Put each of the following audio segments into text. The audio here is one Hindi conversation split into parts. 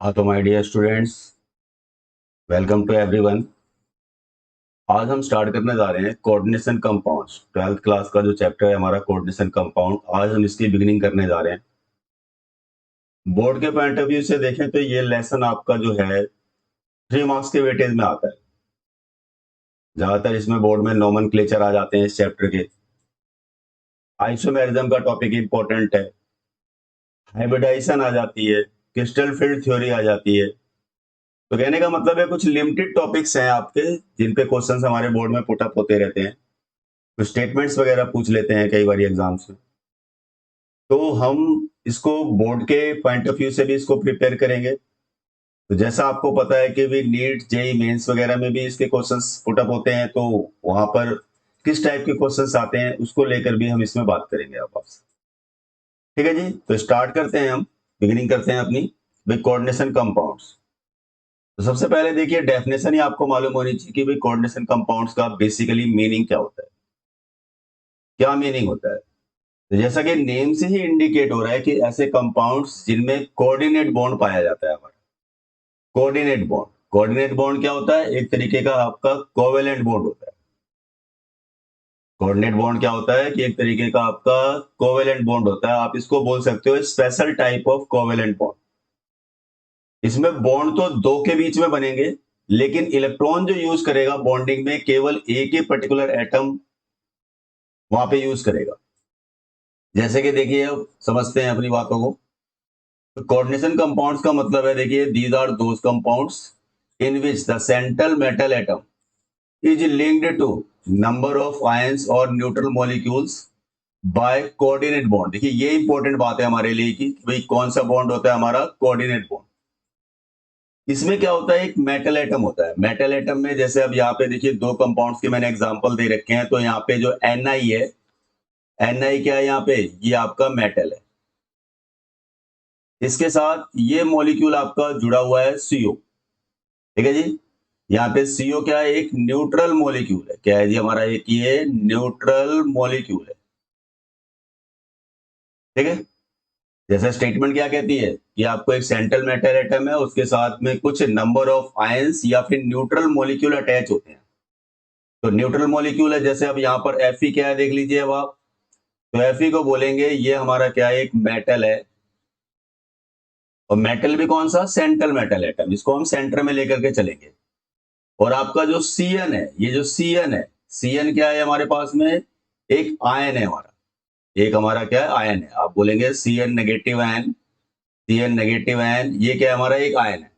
हाँ तो my dear students, welcome to everyone. आज हम स्टार्ट करने जा रहे हैं कोऑर्डिनेशन कंपाउंड्स। 12th क्लास का जो चैप्टर है हमारा कोऑर्डिनेशन कंपाउंड, आज हम इसकी बिगिनिंग करने जा रहे हैं। बोर्ड के पॉइंट ऑफ व्यू से देखें तो ये लेसन आपका जो है 3 मार्क्स के वेटेज में आता है। ज्यादातर इसमें बोर्ड में नोमेनक्लेचर आ जाते हैं इस चैप्टर के। आइसोमेरिज्म का टॉपिक इंपॉर्टेंट है, हाइब्रिडाइजेशन आ जाती है, क्रिस्टल फील्ड थ्योरी आ जाती है। तो कहने का मतलब है कुछ लिमिटेड टॉपिक्स हैं आपके जिन पे क्वेश्चंस हमारे बोर्ड में पुट अप होते रहते हैं। तो स्टेटमेंट्स वगैरह पूछ लेते हैं कई बार एग्जाम्स में। तो हम इसको बोर्ड के पॉइंट ऑफ व्यू से भी इसको प्रिपेयर करेंगे। तो जैसा आपको पता है कि भी नीट जेई मेंस वगैरह में भी इसके क्वेश्चंस पुट अप होते हैं, तो वहां पर किस टाइप के क्वेश्चंस आते हैं उसको लेकर भी हम इसमें बात करेंगे आपसे। ठीक है जी, तो स्टार्ट करते हैं हम, बिगिनिंग करते हैं अपनी विद कोऑर्डिनेशन कंपाउंड्स। तो सबसे पहले देखिए डेफिनेशन ही आपको मालूम होनी चाहिए कि भाई कोऑर्डिनेशन कंपाउंड्स का बेसिकली मीनिंग क्या होता है, क्या मीनिंग होता है। तो जैसा कि नेम से ही इंडिकेट हो रहा है कि ऐसे कंपाउंड्स जिनमें कोऑर्डिनेट बॉन्ड पाया जाता है हमारा। कोऑर्डिनेट बॉन्ड क्या होता है? एक तरीके का आपका कोवेलेंट बॉन्ड होता है। कोऑर्डिनेट बॉन्ड क्या होता है कि एक तरीके का आपका कोवेलेंट बॉन्ड होता है। आप इसको बोल सकते हो special type of covalent bond. इसमें बॉन्ड तो दो के बीच में बनेंगे, लेकिन इलेक्ट्रॉन जो यूज करेगा बॉन्डिंग में केवल एक ही पर्टिकुलर एटम वहां पे यूज करेगा। जैसे कि देखिए, अब समझते हैं अपनी बातों को। कोऑर्डिनेशन कंपाउंड्स का मतलब है, देखिए, these are those compounds in which the central metal atom is linked to number of ions or neutral molecules by coordinate bond। देखिए ये इंपॉर्टेंट बात है हमारे लिए कि भाई कौन सा बॉन्ड होता है हमारा? Coordinate bond. इसमें क्या होता है? एक मेटल एटम होता है। मेटल एटम में जैसे अब यहाँ पे देखिए दो कंपाउंड्स के मैंने एग्जांपल दे रखे हैं। तो यहाँ पे जो Na है, Na क्या है यहाँ पे? ये आपका मेटल है। इसके साथ ये मॉलिक्यूल आपका जुड़ा हुआ है CO। ठीक है जी। यहाँ पे CO क्या है? एक न्यूट्रल मॉलिक्यूल है। क्या है जी हमारा? एक ये न्यूट्रल मॉलिक्यूल है। ठीक है। जैसे स्टेटमेंट क्या कहती है कि आपको एक सेंट्रल मेटल एटम है, उसके साथ में कुछ नंबर ऑफ आयंस या फिर न्यूट्रल मॉलिक्यूल अटैच होते हैं। तो न्यूट्रल मॉलिक्यूल है, जैसे अब यहाँ पर Fe क्या है देख लीजिए अब आप। तो Fe को बोलेंगे ये हमारा क्या है? एक मेटल है। और मेटल भी कौन सा? सेंट्रल मेटल एटम, इसको हम सेंटर में लेकर के चलेंगे। और आपका जो Cn है, ये जो Cn है, Cn क्या है हमारे पास में? एक आयन है हमारा। एक हमारा क्या है? आयन है। आप बोलेंगे Cn negative ion. Cn negative ion, ये क्या है हमारा? एक आयन है।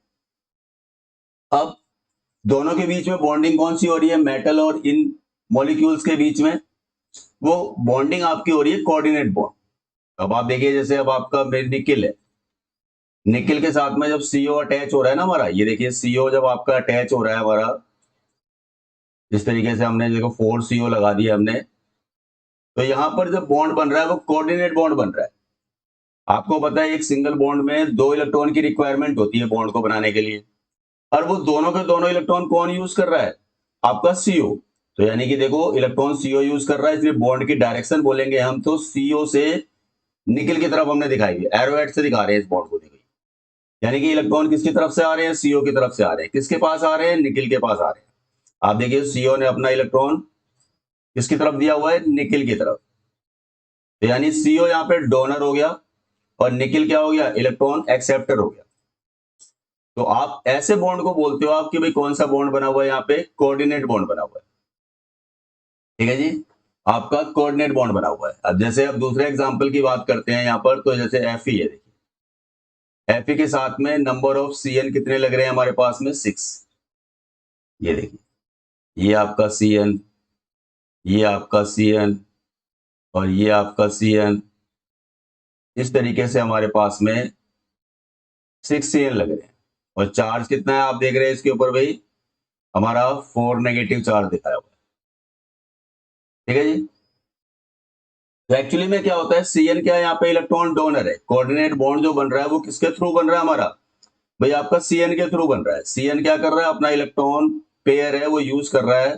अब दोनों के बीच में बॉन्डिंग कौन सी हो रही है? मेटल और इन मॉलिक्यूल्स के बीच में वो बॉन्डिंग आपकी हो रही है कोऑर्डिनेट बॉन्ड। अब आप देखिए, जैसे अब आपका निकिल है। निकिल के साथ में जब CO अटैच हो रहा है ना हमारा, ये देखिए CO जब आपका अटैच हो रहा है हमारा, इस तरीके से हमने देखो 4 CO लगा दिया हमने। तो यहां पर जब बॉन्ड बन रहा है वो कोऑर्डिनेट बॉन्ड बन रहा है। आपको पता है एक सिंगल बॉन्ड में 2 इलेक्ट्रॉन की रिक्वायरमेंट होती है बॉन्ड को बनाने के लिए। और वो दोनों के दोनों इलेक्ट्रॉन कौन यूज कर रहा है? आपका CO। तो यानी कि देखो इलेक्ट्रॉन CO यूज कर रहा है, इसलिए बॉन्ड की डायरेक्शन बोलेंगे हम तो CO से निकल की तरफ हमने दिखाई है, एरोहेड से दिखा रहे हैं इस बॉन्ड को। देखिए यानी कि इलेक्ट्रॉन किसकी तरफ से आ रहे हैं? CO की तरफ से आ रहे हैं। किसके पास आ रहे हैं? निकल के पास आ रहे हैं। आप देखिए CO ने अपना इलेक्ट्रॉन किसकी तरफ दिया हुआ है? निकल की तरफ। तो यानी CO यहाँ पे डोनर हो गया और निकल क्या हो गया? इलेक्ट्रॉन एक्सेप्टर हो गया। तो आप ऐसे बॉन्ड को बोलते हो आप कि भाई कौन सा बॉन्ड बना हुआ है यहाँ पे? कोऑर्डिनेट बॉन्ड बना हुआ है। ठीक है जी, आपका कोऑर्डिनेट बॉन्ड बना हुआ है। अब जैसे अब दूसरे एग्जांपल की बात करते हैं यहाँ पर। तो जैसे Fe है, देखिए Fe के साथ में नंबर ऑफ Cn कितने लग रहे हैं हमारे पास में? 6। ये देखिए, ये आपका Cn, ये आपका Cn और ये आपका Cn। इस तरीके से हमारे पास में 6 Cn लग रहे हैं। और चार्ज कितना है आप देख रहे हैं इसके ऊपर भाई? हमारा 4 नेगेटिव चार्ज दिखाया हुआ है। ठीक है जी। तो एक्चुअली में क्या होता है? Cn क्या है यहाँ पे? इलेक्ट्रॉन डोनर है। कोऑर्डिनेट बॉन्ड जो बन रहा है वो किसके थ्रू बन रहा है हमारा? भाई आपका Cn के थ्रू बन रहा है। Cn क्या कर रहा है? अपना इलेक्ट्रॉन पेयर है वो यूज कर रहा है।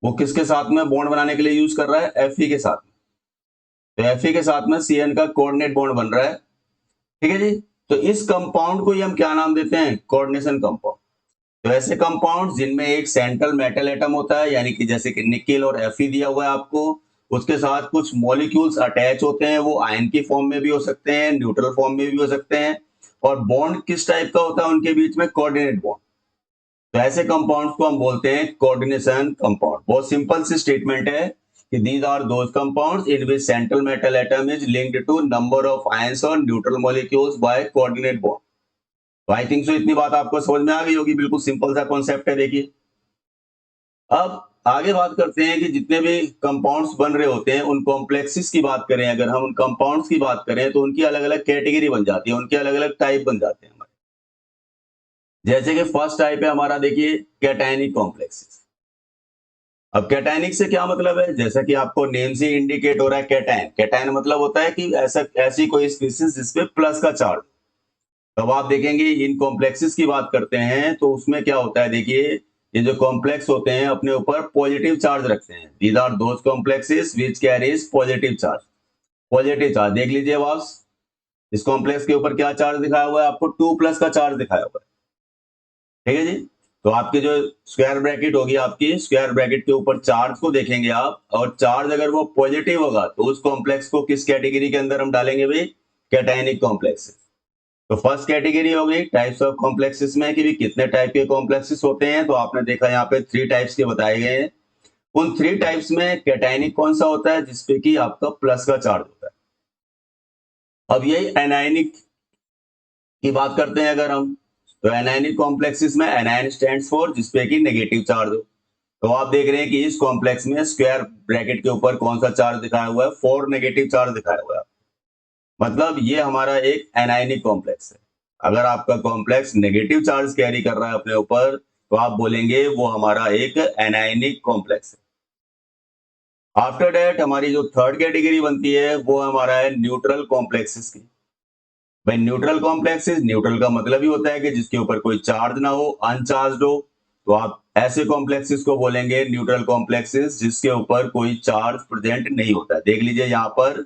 वो किसके साथ में बॉन्ड बनाने के लिए यूज कर रहा है? Fe के साथ में। तो Fe के साथ में Cn का कोऑर्डिनेट बॉन्ड बन रहा है। ठीक है जी। तो इस कंपाउंड को ही हम क्या नाम देते हैं? Coordination compound. तो ऐसे कंपाउंड जिनमें एक सेंट्रल मेटल एटम होता है, यानी कि जैसे कि निकेल और Fe दिया हुआ है आपको, उसके साथ कुछ मॉलिक्यूल्स अटैच होते हैं, वो आयन की फॉर्म में भी हो सकते हैं, न्यूट्रल फॉर्म में भी हो सकते हैं, और बॉन्ड किस टाइप का होता है उनके बीच में? Coordinate bond. तो ऐसे कंपाउंड्स को हम बोलते हैं कोऑर्डिनेशन कंपाउंड। बहुत सिंपल सी स्टेटमेंट है कि these are those compounds in which central metal atom is linked to number of ions और neutral molecules by coordinate bond. तो आई थिंक सो इतनी बात आपको समझ में आ गई होगी। बिल्कुल सिंपल सा कॉन्सेप्ट है। देखिए, अब आगे बात करते हैं कि जितने भी कंपाउंड्स बन रहे होते हैं उन कॉम्प्लेक्सेस की बात करें, अगर हम उन कंपाउंड्स की बात करें तो उनकी अलग अलग कैटेगरी बन जाती है, उनके अलग अलग टाइप बन जाते हैं हमारे। जैसे कि फर्स्ट टाइप है हमारा, देखिए, कैटायनिक कॉम्प्लेक्सेस। अब कैटायनिक से क्या मतलब है? जैसा कि आपको नेम से इंडिकेट हो रहा है, कैटायन। कैटायन मतलब होता है कि ऐसी कोई स्पीशीज जिसपे प्लस का चार्ज। तब आप देखेंगे इन कॉम्प्लेक्सेस की बात करते हैं तो उसमें क्या होता है, देखिए, ये जो कॉम्प्लेक्स होते हैं अपने ऊपर पॉजिटिव चार्ज रखते हैं। These are those complexes which carries positive charge. Positive charge देख लीजिए बॉस, इस कॉम्प्लेक्स के ऊपर क्या चार्ज दिखाया हुआ है? आपको 2+ का चार्ज दिखाया हुआ है। ठीक है जी। तो आपकी जो स्क्वायर ब्रैकेट होगी, आपकी स्क्वायर ब्रैकेट के ऊपर चार्ज को देखेंगे आप, और चार्ज अगर वो पॉजिटिव होगा तो उस कॉम्प्लेक्स को किस कैटेगरी के अंदर हम डालेंगे भाई? Cationic complex. तो फर्स्ट कैटेगरी हो गई टाइप्स ऑफ कॉम्प्लेक्सेस में कि भी कितने टाइप के कॉम्प्लेक्सेस होते हैं। तो आपने देखा यहाँ पे 3 टाइप्स के बताए गए हैं। उन 3 टाइप्स में कैटायनिक कौन सा होता है? जिसपे कि आपका प्लस का चार्ज होता है। अब यही एनायनिक की बात करते हैं अगर हम, तो एनायनिक कॉम्प्लेक्सेस में एनायन स्टैंड्स फॉर जिसपे कि नेगेटिव चार्ज हो। तो आप देख रहे हैं कि इस कॉम्प्लेक्स में स्क्वायर ब्रैकेट के ऊपर कौन सा चार्ज दिखाया हुआ है? 4 नेगेटिव चार्ज दिखाया हुआ है। मतलब ये हमारा एक एनायनिक कॉम्प्लेक्स है। अगर आपका कॉम्प्लेक्स नेगेटिव चार्ज कैरी कर रहा है अपने ऊपर, तो आप बोलेंगे वो हमारा एक एनायनिक कॉम्प्लेक्स है। आफ्टर दैट हमारी जो थर्ड कैटेगरी बनती है वो हमारा है न्यूट्रल कॉम्प्लेक्सेस की। भाई न्यूट्रल कॉम्प्लेक्सेस, न्यूट्रल का मतलब ही होता है कि जिसके ऊपर कोई चार्ज ना हो, अनचार्ज हो। तो आप ऐसे कॉम्प्लेक्सेस को बोलेंगे न्यूट्रल कॉम्प्लेक्सेस जिसके ऊपर कोई चार्ज प्रेजेंट नहीं होता है। देख लीजिए यहाँ पर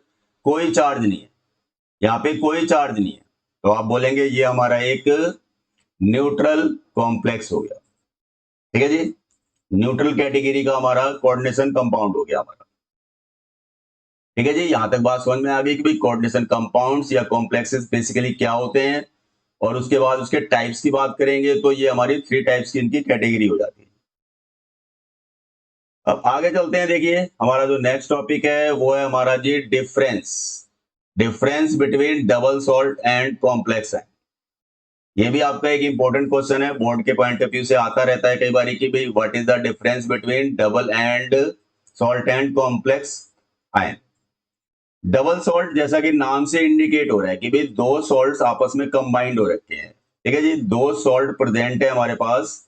कोई चार्ज नहीं है, यहाँ पे कोई चार्ज नहीं है, तो आप बोलेंगे ये हमारा एक न्यूट्रल कॉम्प्लेक्स हो गया। ठीक है जी। न्यूट्रल कैटेगरी का हमारा कोऑर्डिनेशन कंपाउंड हो गया हमारा। ठीक है जी। यहां तक बात समझ में आ गई कि भाई कोऑर्डिनेशन कंपाउंड्स या कॉम्प्लेक्सेस बेसिकली क्या होते हैं, और उसके बाद उसके टाइप्स की बात करेंगे तो ये हमारी 3 टाइप्स की इनकी कैटेगरी हो जाती है। अब आगे चलते हैं। देखिए, हमारा जो नेक्स्ट टॉपिक है वो है हमारा जी difference. Difference between double salt and complex है। ये भी आपका एक इंपॉर्टेंट क्वेश्चन है, बोर्ड के पॉइंट ऑफ व्यू से आता रहता है कई बार कि भाई what is the difference between double and salt and complex ion. Double salt जैसा कि नाम से इंडिकेट हो रहा है कि भाई 2 सॉल्ट्स आपस में कंबाइंड हो रखे हैं। ठीक है जी। 2 सॉल्ट प्रेजेंट है हमारे पास,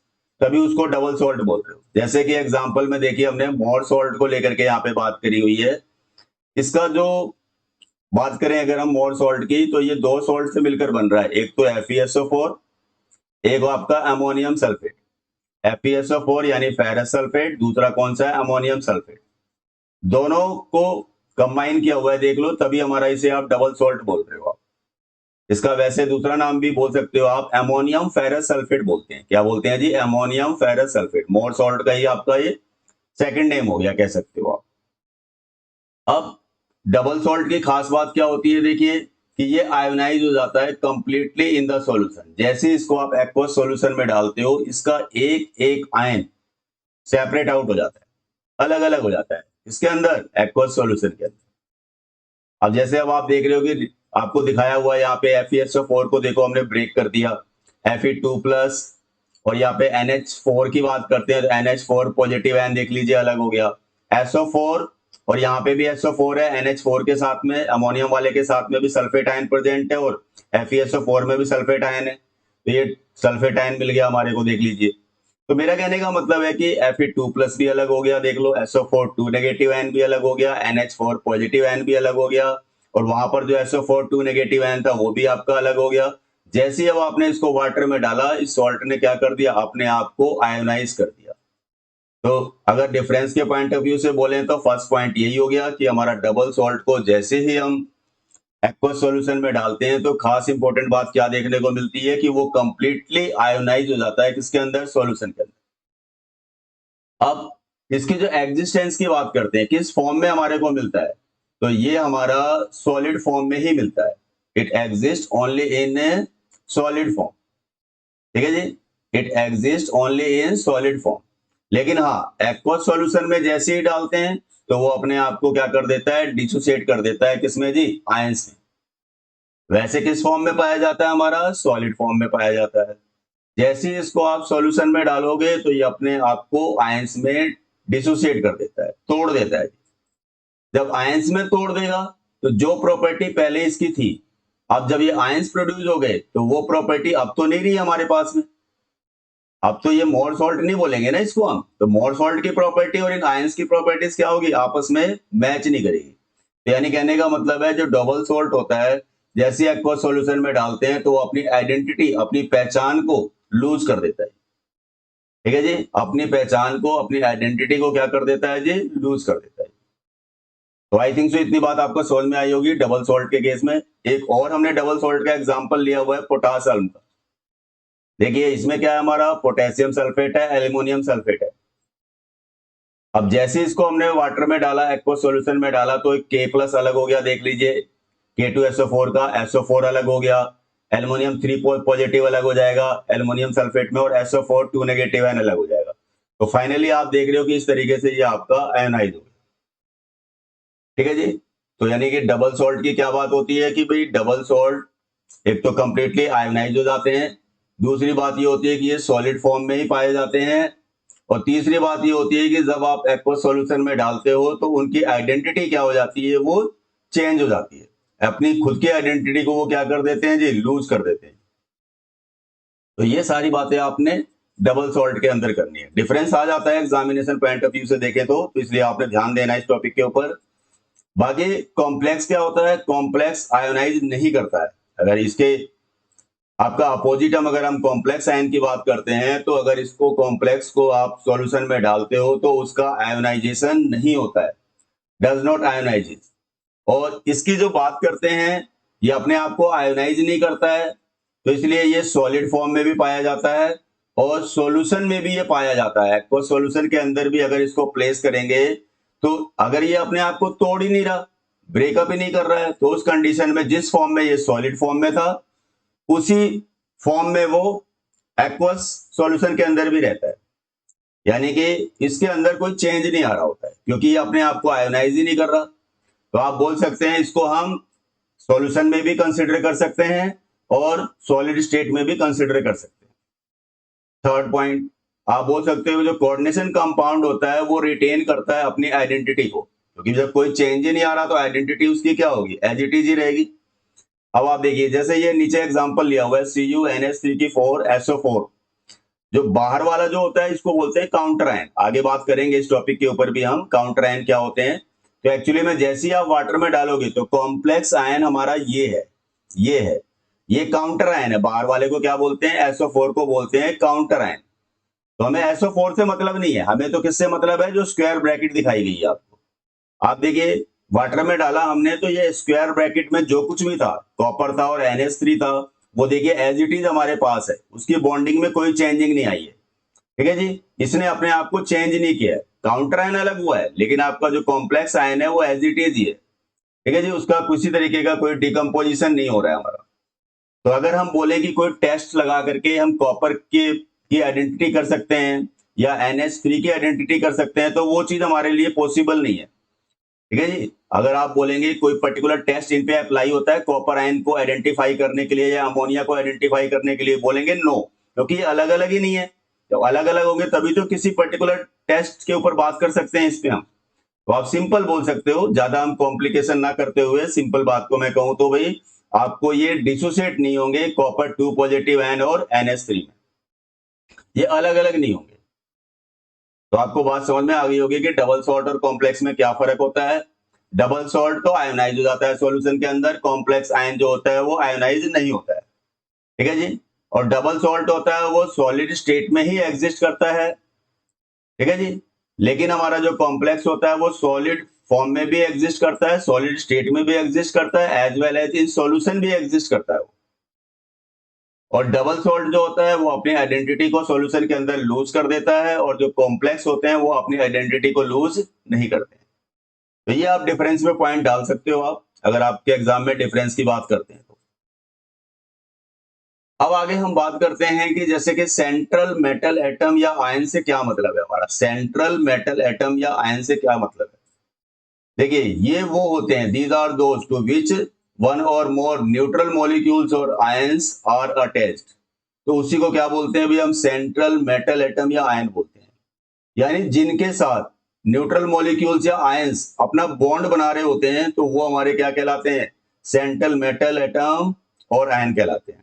तभी उसको डबल सॉल्ट बोल रहे हो। जैसे कि एग्जांपल में देखिए हमने मोर सॉल्ट को लेकर के यहाँ पे बात करी हुई है। इसका जो बात करें अगर हम मोर सॉल्ट की, तो ये 2 सॉल्ट से मिलकर बन रहा है। एक तो FeSO4, एक आपका अमोनियम सल्फेट। FeSO4 यानी फेरस सल्फेट, दूसरा कौन सा है? Ammonium sulphate. दोनों को कंबाइन किया हुआ है, देख लो, तभी हमारा इसे आप डबल सॉल्ट बोल रहे हो। आप इसका वैसे दूसरा नाम भी बोल सकते हो, आप अमोनियम फेरस सल्फेट बोलते हैं। क्या बोलते हैं जी? Ammonium ferrous sulphate. Mohr salt का ही आपका ये सेकंड नेम हो गया, कह सकते हो आप। अब डबल सॉल्ट की खास बात क्या होती है, देखिए, कि ये आयोनाइज हो जाता है कंप्लीटली इन द सॉल्यूशन। जैसे इसको आप एक्वस सॉल्यूशन में डालते हो, इसका एक एक आयन सेपरेट आउट हो जाता है, अलग अलग हो जाता है इसके अंदर, एक्वस सॉल्यूशन के अंदर। अब जैसे अब आप देख रहे हो कि आपको दिखाया हुआ है यहाँ पे FeSO4 को देखो हमने ब्रेक कर दिया, Fe2+, और यहाँ पे NH4 की बात करते हैं तो NH4 पॉजिटिव आयन देख लीजिए अलग हो गया। SO4, और यहाँ पे भी SO4 है, NH4 के साथ में अमोनियम वाले के साथ में भी सल्फेट आयन प्रेजेंट है, और FeSO4 में भी सल्फेट आयन है। तो ये सल्फेट आयन मिल गया हमारे को, देख लीजिए। तो मेरा कहने का मतलब है कि Fe2+ भी अलग हो गया, देख लो, SO4 2 नेगेटिव आयन भी अलग हो गया, NH4 पॉजिटिव आयन भी अलग हो गया, और वहां पर जो SO4 2 नेगेटिव आयन था वो भी आपका अलग हो गया। जैसे ही अब आपने इसको वाटर में डाला, इस सॉल्ट ने क्या कर दिया? अपने आप को आयोनाइज कर दिया। तो अगर डिफरेंस के पॉइंट ऑफ व्यू से बोलें तो फर्स्ट पॉइंट यही हो गया कि हमारा डबल सॉल्ट को जैसे ही हम एक्वस सॉल्यूशन में डालते हैं तो खास इंपॉर्टेंट बात क्या देखने को मिलती है कि वो कंप्लीटली आयोनाइज हो जाता है किसके अंदर, सॉल्यूशन के अंदर। अब इसकी जो एग्जिस्टेंस की बात करते हैं, किस फॉर्म में हमारे को मिलता है, तो ये हमारा सॉलिड फॉर्म में ही मिलता है। It exist only in solid form, ठीक है जी, it exist only in solid form. लेकिन हाँ, एक्वस सॉल्यूशन में जैसे ही डालते हैं तो वो अपने आप को क्या कर देता है, डिसोसिएट कर देता है, किसमें जी, आयंस में। वैसे किस फॉर्म में पाया जाता है हमारा, सॉलिड फॉर्म में पाया जाता है। जैसे ही इसको आप सॉल्यूशन में डालोगे तो ये अपने आप को आयंस में डिसोसिएट कर देता है, तोड़ देता है। जब आयंस में तोड़ देगा तो जो प्रॉपर्टी पहले इसकी थी, अब जब ये आयंस प्रोड्यूस हो गए तो वो प्रॉपर्टी अब तो नहीं रही हमारे पास में। अब तो ये मोर सॉल्ट नहीं बोलेंगे ना इसको हम, तो मोर सॉल्ट की प्रॉपर्टी और इन आयंस की प्रॉपर्टीज क्या होगी, आपस में मैच नहीं करेगी। तो यानी कहने का मतलब है जो डबल सॉल्ट होता है, जैसे एक्वस सॉल्यूशन में डालते हैं तो वो अपनी आइडेंटिटी, अपनी पहचान को लूज कर देता है, ठीक है जी, अपनी पहचान को, अपनी आइडेंटिटी को क्या कर देता है जी, लूज कर देता है। तो आई थिंक सो इतनी बात आपको समझ में आई होगी डबल सॉल्ट के केस में। एक और हमने डबल सॉल्ट का एग्जांपल लिया हुआ है पोटास आल्म का। देखिए इसमें क्या है, हमारा पोटेशियम सल्फेट है, एल्यूमिनियम सल्फेट है। अब जैसे इसको हमने वाटर में डाला, एक्वस सॉल्यूशन में डाला, तो एक K+ अलग हो गया, देख लीजिए K2SO4 का SO4 अलग हो गया, एल्युमिनियम 3 पॉजिटिव अलग हो जाएगा एल्युमिनियम सल्फेट में, और SO4 2 नेगेटिव आयन अलग हो जाएगा। तो फाइनली आप देख रहे हो कि इस तरीके से ये आपका आयनाइज हो गया, ठीक है जी। तो यानी कि डबल सॉल्ट की क्या बात होती है कि भाई डबल सॉल्ट एक तो कंप्लीटली आयोनाइज हो जाते हैं, दूसरी बात ये होती है कि ये सॉलिड फॉर्म में ही पाए जाते हैं, और तीसरी बात ये होती है कि जब आप एक्वस सॉल्यूशन में डालते हो तो उनकी आइडेंटिटी क्या हो जाती है, वो चेंज हो जाती है। अपनी खुद की आइडेंटिटी को वो क्या कर देते हैं जी, लूज कर देते हैं। तो ये सारी बातें आपने डबल सॉल्ट के अंदर करनी है। डिफरेंस आ जाता है एग्जामिनेशन पॉइंट ऑफ व्यू से देखें तो इसलिए आपने ध्यान देना है इस टॉपिक के ऊपर। बाकी कॉम्प्लेक्स क्या होता है, कॉम्प्लेक्स आयोनाइज नहीं करता है। अगर इसके आपका अपोजिट हम अगर हम कॉम्प्लेक्स आयन की बात करते हैं, तो अगर इसको कॉम्प्लेक्स को आप सॉल्यूशन में डालते हो तो उसका आयोनाइजेशन नहीं होता है, डज नॉट आयोनाइज। और इसकी जो बात करते हैं, ये अपने आप को आयोनाइज नहीं करता है, तो इसलिए ये सॉलिड फॉर्म में भी पाया जाता है और सॉल्यूशन में भी ये पाया जाता है। एक्वस सॉल्यूशन के अंदर भी अगर इसको प्लेस करेंगे तो अगर ये अपने आप को तोड़ ही नहीं रहा, ब्रेकअप ही नहीं कर रहा है, तो उस कंडीशन में जिस फॉर्म में ये सॉलिड फॉर्म में था उसी फॉर्म में वो एक्वस सॉल्यूशन के अंदर भी रहता है। यानी कि इसके अंदर कोई चेंज नहीं आ रहा होता है क्योंकि ये अपने आप को आयोनाइज ही नहीं कर रहा। तो आप बोल सकते हैं इसको हम सॉल्यूशन में भी कंसिडर कर सकते हैं और सॉलिड स्टेट में भी कंसिडर कर सकते हैं। थर्ड पॉइंट, आप बोल सकते हो जो कोऑर्डिनेशन कंपाउंड होता है वो रिटेन करता है अपनी आइडेंटिटी को, क्योंकि जब कोई चेंज ही नहीं आ रहा तो आइडेंटिटी उसकी क्या होगी, एज इट इज ही रहेगी। अब आप देखिए जैसे ये नीचे एग्जांपल लिया हुआ है CuNH3 4SO4, जो बाहर वाला जो होता है इसको बोलते हैं काउंटर आयन। आगे बात करेंगे इस टॉपिक के ऊपर भी हम, काउंटर आयन क्या होते हैं। तो एक्चुअली में जैसे ही आप वाटर में डालोगे तो कॉम्प्लेक्स आयन हमारा ये है, ये है, ये काउंटर आयन है। बाहर वाले को क्या बोलते हैं, SO4 को बोलते हैं काउंटर आयन। तो हमें SO4 से मतलब नहीं है, हमें तो किससे मतलब है, जो स्क्वायर ब्रैकेट दिखाई गई है आपको। आप देखिए वाटर में डाला हमने तो ये स्क्वायर ब्रैकेट में जो कुछ भी था, कॉपर था और NH3 था, वो देखिए एज इट इज हमारे पास है, उसकी बॉन्डिंग में कोई चेंजिंग नहीं आई है, ठीक है जी। इसने अपने आप को चेंज नहीं किया है, काउंटर आयन अलग हुआ है लेकिन आपका जो कॉम्प्लेक्स आयन है वो एज इट इज ही है, ठीक है जी। उसका किसी तरीके का कोई डिकम्पोजिशन नहीं हो रहा है हमारा। तो अगर हम बोले कि कोई टेस्ट लगा करके हम कॉपर की आइडेंटिटी कर सकते हैं या NH3 की आइडेंटिटी कर सकते हैं, तो वो चीज हमारे लिए पॉसिबल नहीं है, ठीक है जी। अगर आप बोलेंगे कोई पर्टिकुलर टेस्ट इन पे अप्लाई होता है कॉपर आयन को आइडेंटिफाई करने के लिए या अमोनिया को आइडेंटिफाई करने के लिए, बोलेंगे नो, क्योंकि ये अलग अलग ही नहीं है। जब अलग अलग होंगे तभी तो किसी पर्टिकुलर टेस्ट के ऊपर बात कर सकते हैं इस पे हम। तो आप सिंपल बोल सकते हो, ज्यादा हम कॉम्प्लिकेशन ना करते हुए सिंपल बात को मैं कहूं तो भाई आपको ये डिसोसिएट नहीं होंगे कॉपर 2 पॉजिटिव आयन और NH3 में, ये अलग अलग नहीं होंगे। तो आपको बात समझ में आ गई होगी कि डबल सॉल्ट और कॉम्प्लेक्स में क्या फर्क होता है। डबल सॉल्ट तो आयोनाइज हो जाता है सॉल्यूशन के अंदर, कॉम्प्लेक्स आयन जो होता है वो आयोनाइज नहीं होता है, ठीक है जी। और डबल सॉल्ट होता है वो सॉलिड स्टेट में ही एग्जिस्ट करता है, ठीक है जी। लेकिन हमारा जो कॉम्प्लेक्स होता है वो सॉलिड फॉर्म में भी एग्जिस्ट करता है, सॉलिड स्टेट में भी एग्जिस्ट करता है, as well as in solution भी एग्जिस्ट करता है वो। और डबल सॉल्ट जो होता है वो अपनी आइडेंटिटी को सॉल्यूशन के अंदर लूज कर देता है, और जो कॉम्प्लेक्स होते हैं वो अपनी आइडेंटिटी को लूज नहीं करते। तो ये आप डिफरेंस में पॉइंट डाल सकते हो आप, अगर आपके एग्जाम में डिफरेंस की बात करते हैं तो। अब आगे हम बात करते हैं कि जैसे कि सेंट्रल मेटल एटम या आयन से क्या मतलब है हमारा। सेंट्रल मेटल एटम या आयन से क्या मतलब है? देखिए, ये वो होते हैं, these are those to which one or more neutral molecules or ions are attached. तो उसी को क्या बोलते हैं अभी हम? सेंट्रल मेटल एटम या आयन बोलते हैं। यानी जिनके साथ न्यूट्रल मॉलिक्यूल्स या आयंस अपना बॉन्ड बना रहे होते हैं तो वो हमारे क्या कहलाते हैं? सेंट्रल मेटल एटम और आयन कहलाते हैं।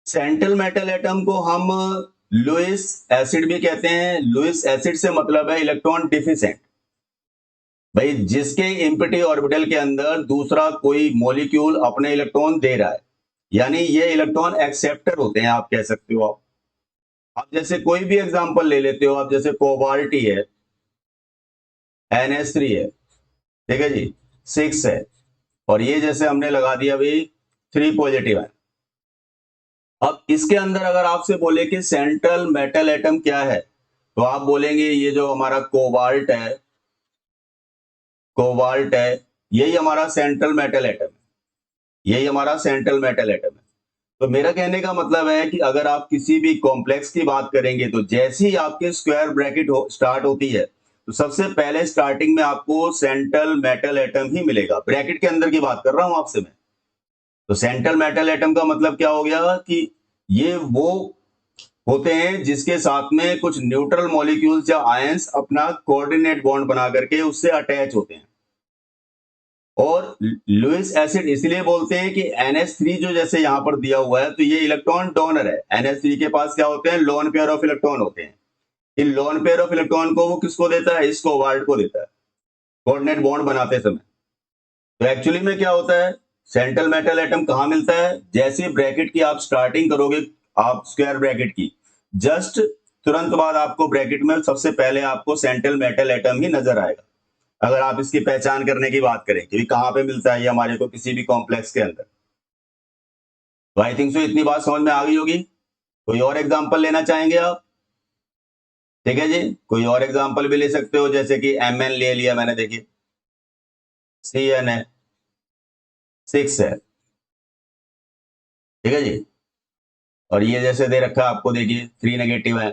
सेंट्रल मेटल एटम को हम लुईस एसिड भी कहते हैं। लुईस एसिड से मतलब है इलेक्ट्रॉन डिफिशिएंट, भाई जिसके इम्पिटी ऑर्बिटल के अंदर दूसरा कोई मॉलिक्यूल अपने इलेक्ट्रॉन दे रहा है, यानी ये इलेक्ट्रॉन एक्सेप्टर होते हैं, आप कह सकते हो। आप जैसे कोई भी एग्जांपल ले लेते हो, आप जैसे कोबाल्टी है, NH3 है, ठीक है जी, 6 है, और ये जैसे हमने लगा दिया अभी 3 पॉजिटिव है। अब इसके अंदर अगर आपसे बोले कि सेंट्रल मेटल एटम क्या है, तो आप बोलेंगे ये जो हमारा कोबाल्ट है, यही हमारा सेंट्रल मेटल एटम है, यही हमारा सेंट्रल मेटल एटम है। तो मेरा कहने का मतलब है कि अगर आप किसी भी कॉम्प्लेक्स की बात करेंगे तो जैसे ही आपके स्क्वायर ब्रैकेट स्टार्ट होती है तो सबसे पहले स्टार्टिंग में आपको सेंट्रल मेटल एटम ही मिलेगा। ब्रैकेट के अंदर की बात कर रहा हूं आपसे मैं। तो सेंट्रल मेटल एटम का मतलब क्या हो गया कि ये वो होते हैं जिसके साथ में कुछ न्यूट्रल मॉलिक्यूल्स या आयंस अपना कोऑर्डिनेट बॉन्ड बना करके उससे अटैच होते हैं। और लुईस एसिड इसलिए बोलते हैं कि NH3 जो जैसे यहां पर दिया हुआ है तो ये इलेक्ट्रॉन डोनर है। NH3 के पास क्या होते हैं? लोन पेयर ऑफ इलेक्ट्रॉन होते हैं। इन लोन पेयर ऑफ इलेक्ट्रॉन को वो किसको देता है? इस कोबाल्ट को देता है कोऑर्डिनेट बॉन्ड बनाते समय। तो एक्चुअली में क्या होता है? सेंट्रल मेटल एटम कहां मिलता है? जैसे ब्रैकेट की आप स्टार्टिंग करोगे, आप स्क्वायर ब्रैकेट की जस्ट तुरंत बाद आपको ब्रैकेट में सबसे पहले आपको सेंट्रल मेटल एटम ही नजर आएगा। अगर आप इसकी पहचान करने की बात करें कि कहां पे मिलता है ये हमारे को किसी भी कॉम्प्लेक्स के अंदर, तो आई थिंक सो इतनी बात समझ में आ गई होगी। कोई और एग्जांपल लेना चाहेंगे आप? ठीक है जी, कोई और एग्जांपल भी ले सकते हो, जैसे कि Mn ले लिया मैंने, देखिए Cn है, 6 है, ठीक है जी, और ये जैसे दे रखा है आपको, देखिए 3 नेगेटिव है।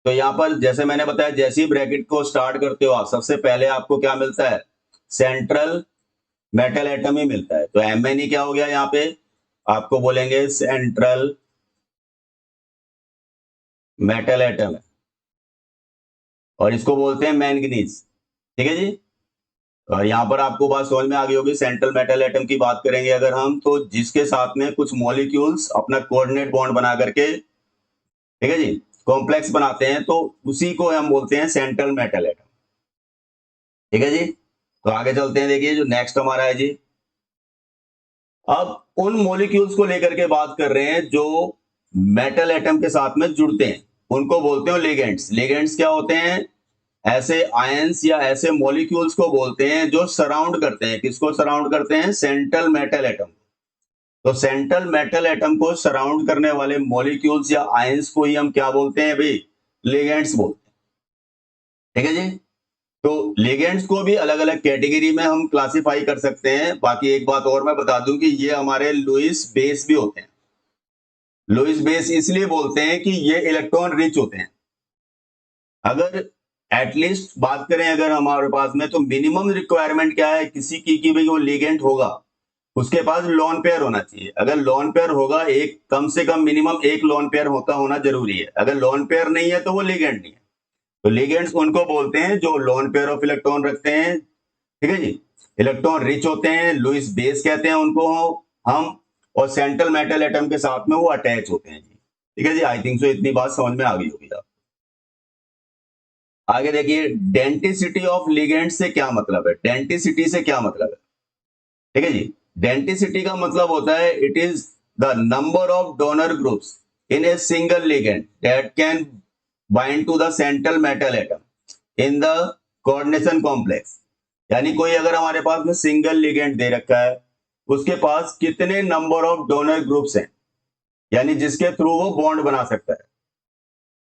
तो यहाँ पर जैसे मैंने बताया, जैसे ही ब्रैकेट को स्टार्ट करते हो आप, सबसे पहले आपको क्या मिलता है? सेंट्रल मेटल एटम ही मिलता है। तो Mn ही क्या हो गया यहाँ पे? आपको बोलेंगे सेंट्रल मेटल एटम है, और इसको बोलते हैं मैंगनीज, ठीक है जी। और यहाँ पर आपको बात समझ में आ गई होगी। सेंट्रल मेटल एटम की बात करेंगे अगर हम, तो जिसके साथ में कुछ मॉलिक्यूल्स अपना कोऑर्डिनेट बॉन्ड बना करके, ठीक है जी, कॉम्प्लेक्स बनाते हैं, तो उसी को हम बोलते हैं सेंट्रल मेटल एटम, ठीक है जी। तो आगे चलते हैं, देखिए जो नेक्स्ट हमारा है जी, अब उन मॉलिक्यूल्स को लेकर के बात कर रहे हैं जो मेटल एटम के साथ में जुड़ते हैं, उनको बोलते हैं लिगेंड्स। लिगेंड्स क्या होते हैं? ऐसे आयंस या ऐसे मॉलिक्यूल्स को बोलते हैं जो सराउंड करते हैं, किसको सराउंड करते हैं? Central metal atom. तो सेंट्रल मेटल एटम को सराउंड करने वाले मॉलिक्यूल्स या आयंस को ही हम क्या बोलते हैं भाई? लिगेंड्स बोलते हैं, ठीक है जी। तो लिगेंड्स को भी अलग अलग कैटेगरी में हम क्लासिफाई कर सकते हैं। बाकी एक बात और मैं बता दूं कि ये हमारे लुईस बेस भी होते हैं। लुईस बेस इसलिए बोलते हैं कि ये इलेक्ट्रॉन रिच होते हैं। अगर एटलीस्ट बात करें अगर हमारे पास में, तो मिनिमम रिक्वायरमेंट क्या है किसी की कि भाई वो लिगेंड होगा, उसके पास लोन पेयर होना चाहिए। अगर लोन पेयर होगा, एक कम से कम मिनिमम एक लोन पेयर होना जरूरी है। अगर लोन पेयर नहीं है तो वो लिगेंड नहीं है। तो लिगेंड्स उनको बोलते हैं जो लोन पेयर ऑफ इलेक्ट्रॉन रखते हैं, ठीक है जी, इलेक्ट्रॉन रिच होते हैं, लुईस बेस कहते हैं उनको हम, और सेंट्रल मेटल एटम के साथ में वो अटैच होते हैं जी, ठीक है जी। आई थिंक सो इतनी बात समझ में आ गई होगी आप। आगे देखिए, डेंटिसिटी ऑफ लिगेंड से क्या मतलब है? डेंटिसिटी से क्या मतलब है, ठीक है जी। डेंटिसिटी का मतलब होता है it is the number of donor groups in a single ligand that can bind to the central metal atom in the coordination complex, यानी कोई अगर हमारे पास में सिंगल लिगेंड दे रखा है, उसके पास कितने नंबर ऑफ डोनर ग्रुप्स हैं, यानी जिसके थ्रू वो बॉन्ड बना सकता है।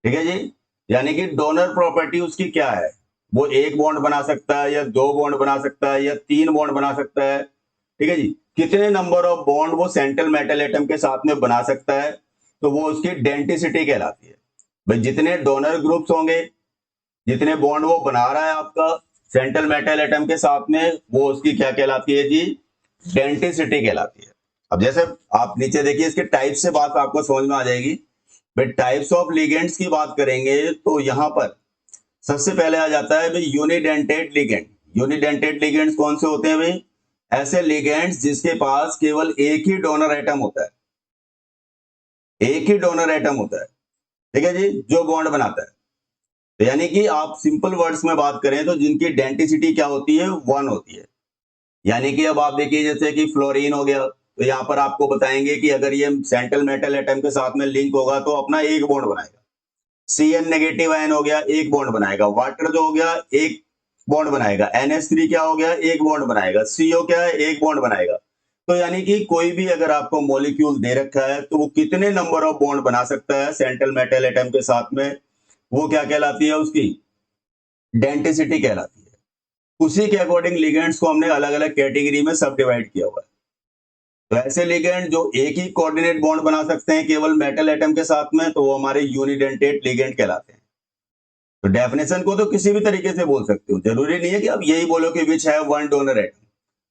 ठीक है जी, यानी कि डोनर प्रॉपर्टी उसकी क्या है, वो एक बॉन्ड बना सकता है या दो बॉन्ड बना सकता है या तीन बॉन्ड बना सकता है। ठीक है जी, कितने नंबर ऑफ बॉन्ड वो सेंट्रल मेटल एटम के साथ में बना सकता है, तो वो उसकी डेंसिटी कहलाती है। भाई जितने डोनर ग्रुप्स होंगे, जितने बॉन्ड वो बना रहा है आपका सेंट्रल मेटल एटम के साथ में, वो उसकी क्या कहलाती है जी, डेंसिटी कहलाती है। अब जैसे आप नीचे देखिए, इसके टाइप से बात आपको समझ में आ जाएगी। बट टाइप्स ऑफ लिगेंड्स की बात करेंगे तो यहां पर सबसे पहले आ जाता है भाई यूनिडेंटेड लिगेंड। यूनिडेंटेड लिगेंड्स कौन से होते हैं भाई, ऐसे लिगेंड्स जिसके पास केवल एक ही डोनर एटम होता है, एक ही डोनर एटम होता है। ठीक है जी, जो बॉन्ड बनाता है। तो यानी कि आप सिंपल वर्ड्स में बात करें तो जिनकी डेंसिटी क्या होती है, 1 होती है। यानी कि अब आप देखिए जैसे कि फ्लोरीन हो गया, तो यहाँ पर आपको बताएंगे कि अगर ये सेंट्रल मेटल एटम के साथ में लिंक होगा तो अपना एक बॉन्ड बनाएगा। Cn नेगेटिव आयन हो गया, एक बॉन्ड बनाएगा। वाटर जो हो गया एक बॉन्ड बनाएगा। NH3 क्या हो गया, एक बॉन्ड बनाएगा। CO क्या है, एक बॉन्ड बनाएगा। तो यानी कि कोई भी अगर आपको मॉलिक्यूल दे रखा है तो वो कितने नंबर ऑफ बॉन्ड बना सकता है सेंट्रल मेटल एटम के साथ में, वो क्या कहलाती है, उसकी डेंसिटी कहलाती है। उसी के अकॉर्डिंग लिगेंड्स को हमने अलग अलग कैटेगरी में सब डिवाइड किया हुआ है। तो ऐसे लिगेंड जो एक ही कोऑर्डिनेट बॉन्ड बना सकते हैं केवल मेटल एटम के साथ में, तो वो हमारे यूनिडेंटेट लिगेंड कहलाते हैं। तो डेफिनेशन को तो किसी भी तरीके से बोल सकते हो, जरूरी नहीं है कि आप यही बोलो कि which have one donor atom.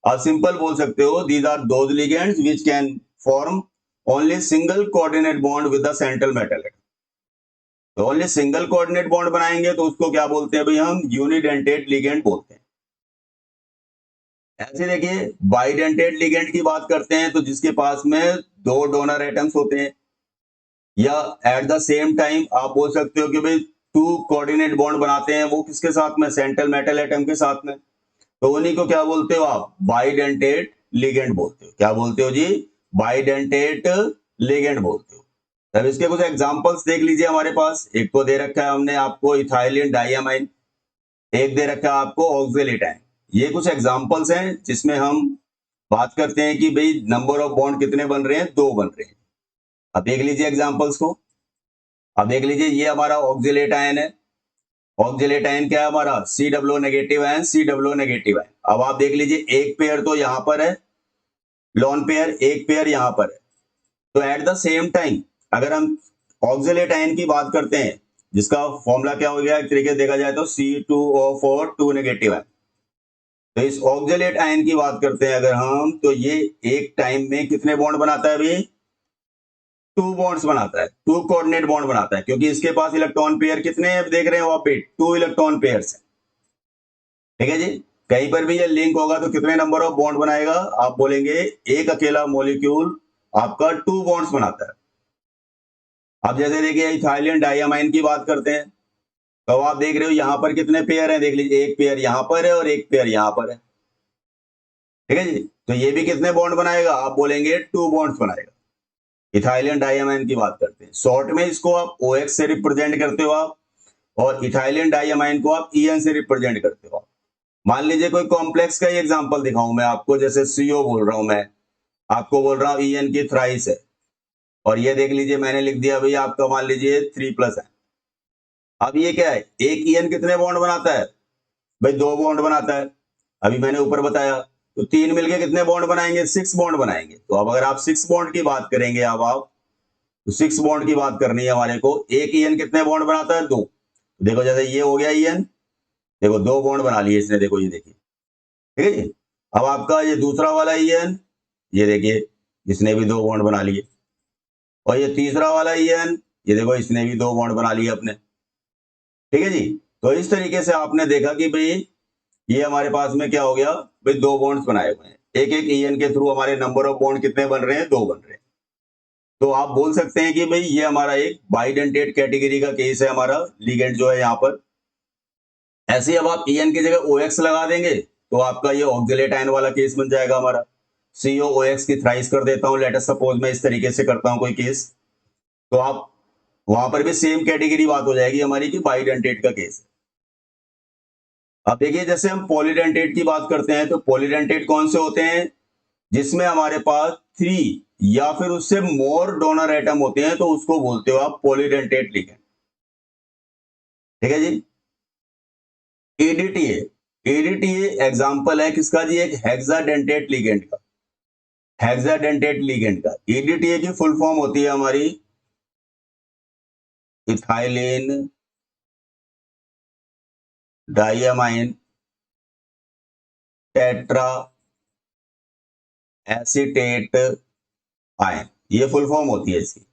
आप सिंपल बोल सकते हो these are those ligands which can form only single coordinate bond with the central metal atom. तो ओनली सिंगल कोऑर्डिनेट बॉन्ड बनाएंगे तो उसको क्या बोलते हैं भाई, हम यूनिडेंटेट लिगेंड बोलते हैं। ऐसे देखिए बाइडेंटेट लिगेंड की बात करते हैं तो जिसके पास में दो डोनर एटम्स होते हैं, या एट द सेम टाइम आप बोल सकते हो कि भाई टू कोऑर्डिनेट बॉन्ड बनाते हैं, वो किसके साथ में, सेंट्रल मेटल एटम के साथ में। तो उन्हीं को क्या बोलते हो आप, बाइडेंटेट लिगेंड बोलते हो। क्या बोलते हो जी, बाइडेंटेट लिगेंड बोलते हो। तब इसके कुछ एग्जांपल्स देख लीजिए हमारे पास। एक तो दे रखा है हमने आपको इथाइलिन डाइयामाइन, एक दे रखा है आपको ऑक्जेलेटाइन। ये कुछ एग्जांपल्स हैं जिसमें हम बात करते हैं कि भाई नंबर ऑफ बॉन्ड कितने बन रहे हैं, दो बन रहे हैं। अब देख लीजिए एग्जांपल्स को। अब देख लीजिए ये हमारा ऑक्जेलेट आयन है। ऑक्जेलेट आयन क्या है हमारा, COO negative ion, COO negative ion. अब आप देख लीजिए एक पेयर तो यहां पर है, लॉन पेयर, एक पेयर यहां पर है। तो एट द सेम टाइम अगर हम ऑक्जेलेट आयन की बात करते हैं, जिसका फॉर्मूला क्या हो गया, एक तरीके से देखा जाए तो C2O4 2 नेगेटिव आयन। तो इस ऑक्जेलेट आयन की बात करते हैं अगर हम, तो ये एक टाइम में कितने बॉन्ड बनाता है भाई, टू बॉन्ड्स बनाता है, टू कोऑर्डिनेट बॉन्ड बनाता है, क्योंकि इसके पास इलेक्ट्रॉन पेयर कितने हैं देख रहे हो आप, टू इलेक्ट्रॉन पेयर्स है। ठीक है जी, कहीं पर भी ये लिंक होगा तो कितने नंबर ऑफ बॉन्ड बनाएगा, आप बोलेंगे एक अकेला मॉलिक्यूल आपका टू बॉन्ड्स बनाता है। अब जैसे देखिए इथाइलिन डाइयामाइन की बात करते हैं, तो आप देख रहे हो यहां पर कितने पेयर हैं, देख लीजिए एक पेयर यहां पर है और एक पेयर यहां पर है। ठीक है जी, तो ये भी कितने बॉन्ड बनाएगा, आप बोलेंगे टू बॉन्ड्स बनाएगा। इथाइलिन डाइयामाइन की बात करते हैं, शॉर्ट में इसको आप OX से रिप्रेजेंट करते हो आप, और इथाइलिन डाइयामाइन को आप EN से रिप्रेजेंट करते हो आप। मान लीजिए कोई कॉम्प्लेक्स का ही एग्जांपल दिखाऊं मैं आपको, जैसे CO बोल रहा हूं मैं, आपको बोल रहा हूं EN की थ्राइस है, और ये देख लीजिए मैंने लिख दिया भाई आपका, मान लीजिए 3+ है। अब ये क्या है, एक EN कितने बॉन्ड बनाता है भाई, दो बॉन्ड बनाता है। अभी मैंने ऊपर बताया, तो तीन मिलके कितने बॉन्ड बनाएंगे, 6 बॉन्ड बनाएंगे। तो अब अगर आप 6 बॉन्ड की बात करेंगे, अब आप तो 6 बॉन्ड की बात करनी है हमारे को, एक EN कितने बॉन्ड बनाता है, दो। देखो जैसे ये हो गया EN, देखो दो बॉन्ड बना लिए इसने, देखो ये देखिए। ठीक है जी, अब आपका ये दूसरा वाला EN, ये देखिए इसने भी दो बॉन्ड बना लिए, और ये तीसरा वाला EN, ये देखो इसने भी दो बॉन्ड बना लिए अपने। ठीक है जी, तो इस तरीके से आपने देखा कि भाई ये हमारे पास में क्या हो गया भाई, दो बॉन्ड्स बनाए हुए हैं। एक एक EN के थ्रू हमारे नंबर ऑफ बॉन्ड कितने बन रहे हैं, दो बन रहे हैं। तो आप बोल सकते हैं कि भाई ये हमारा एक बाइडेंटेट कैटेगरी का केस है, हमारा लिगेंड जो है यहाँ पर। ऐसे ही अब आप EN की जगह OX लगा देंगे तो आपका ये ऑक्जेलेट आयन वाला केस बन जाएगा हमारा। COOX की थ्राइस कर देता हूँ, लेट अस सपोज मैं इस तरीके से करता हूँ कोई केस, तो आप वहां पर भी सेम कैटेगरी बात हो जाएगी हमारी कि बाइडेंटेट का केस। अब देखिए जैसे हम पॉलीडेंटेट की बात करते हैं तो पॉलीडेंटेट कौन से होते हैं, जिसमें हमारे पास 3 या फिर उससे मोर डोनर एटम होते हैं, तो उसको बोलते हो आप पॉलीडेंटेट लिगेंड। ठीक है जी। एडीटीए, एडीटीए एग्जांपल है किसका जी, एक हेक्साडेंटेट लिगेंड का, हेक्साडेंटेट लिगेंड का। एडीटीए की फुल फॉर्म होती है हमारी ethylene diamine tetra acetate ion, ये फुल फॉर्म होती है इसकी।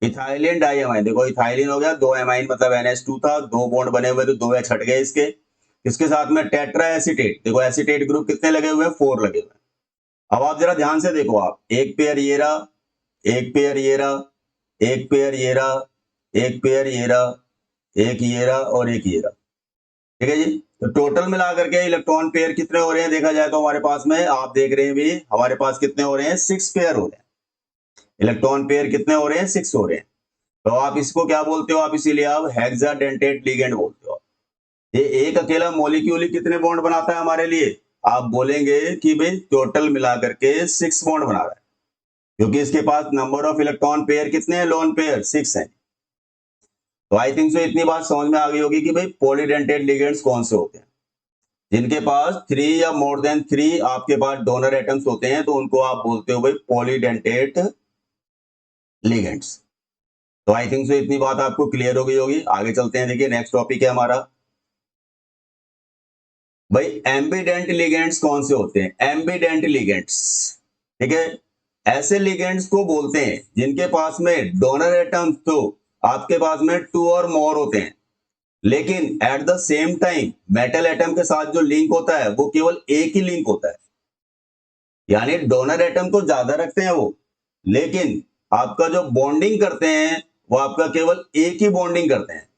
इथाइलिन डाइअमाइन, देखो इथाइलिन हो गया, 2 एमाइन मतलब NH2 था, 2 बॉन्ड बने हुए तो 2 H हट गए इसके। इसके साथ में टेट्रा एसीटेट, देखो एसीटेट ग्रुप कितने लगे हुए हैं, 4 लगे हुए हैं। अब आप जरा ध्यान से देखो, आप एक पेयर ये रहा, एक पेयर ये रहा, एक पेयर ये रहा, एक पेयर ये रहा, एक ये रहा और एक ये रहा। ठीक है जी। तो टोटल मिला करके इलेक्ट्रॉन पेयर कितने हो रहे हैं देखा जाए तो हमारे पास में, आप देख रहे हैं भी हमारे पास कितने हो रहे हैं, 6 पेयर हो रहे हैं। इलेक्ट्रॉन पेयर कितने हो रहे हैं, 6 हो रहे हैं। तो आप इसको क्या बोलते हो, आप इसीलिए आप हेक्साडेंटेट लिगेंड बोलते हो। ये एक अकेला मॉलिक्यूल ही कितने बॉन्ड बनाता है हमारे लिए, आप बोलेंगे कि भाई टोटल मिला करके 6 बॉन्ड बना रहा है, क्योंकि इसके पास नंबर ऑफ इलेक्ट्रॉन पेयर कितने हैं, लोन पेयर 6 हैं। तो आई थिंक सो इतनी बात समझ में आ गई होगी कि भाई पॉलीडेंटेट लिगेंड्स कौन से होते हैं, जिनके पास 3 या मोर देन 3 आपके पास डोनर एटम्स होते हैं, तो उनको आप बोलते हो भाई पॉलीडेंटेट लिगेंड्स। तो आई थिंक सो इतनी बात आपको क्लियर हो गई होगी। आगे चलते हैं, देखिए नेक्स्ट टॉपिक है हमारा भाई एम्बिडेंट लिगेंड्स कौन से होते हैं, एम्बिडेंट लिगेंड्स। ठीक है, ऐसे लिगेंड्स को बोलते हैं जिनके पास में डोनर एटम्स तो आपके पास में 2 और मोर होते हैं, लेकिन at the same time metal atom के साथ जो लिंक होता है वो केवल एक ही लिंक होता है। यानी डोनर एटम तो ज्यादा रखते हैं वो, लेकिन आपका जो बॉन्डिंग करते हैं वो आपका केवल एक ही बॉन्डिंग करते हैं।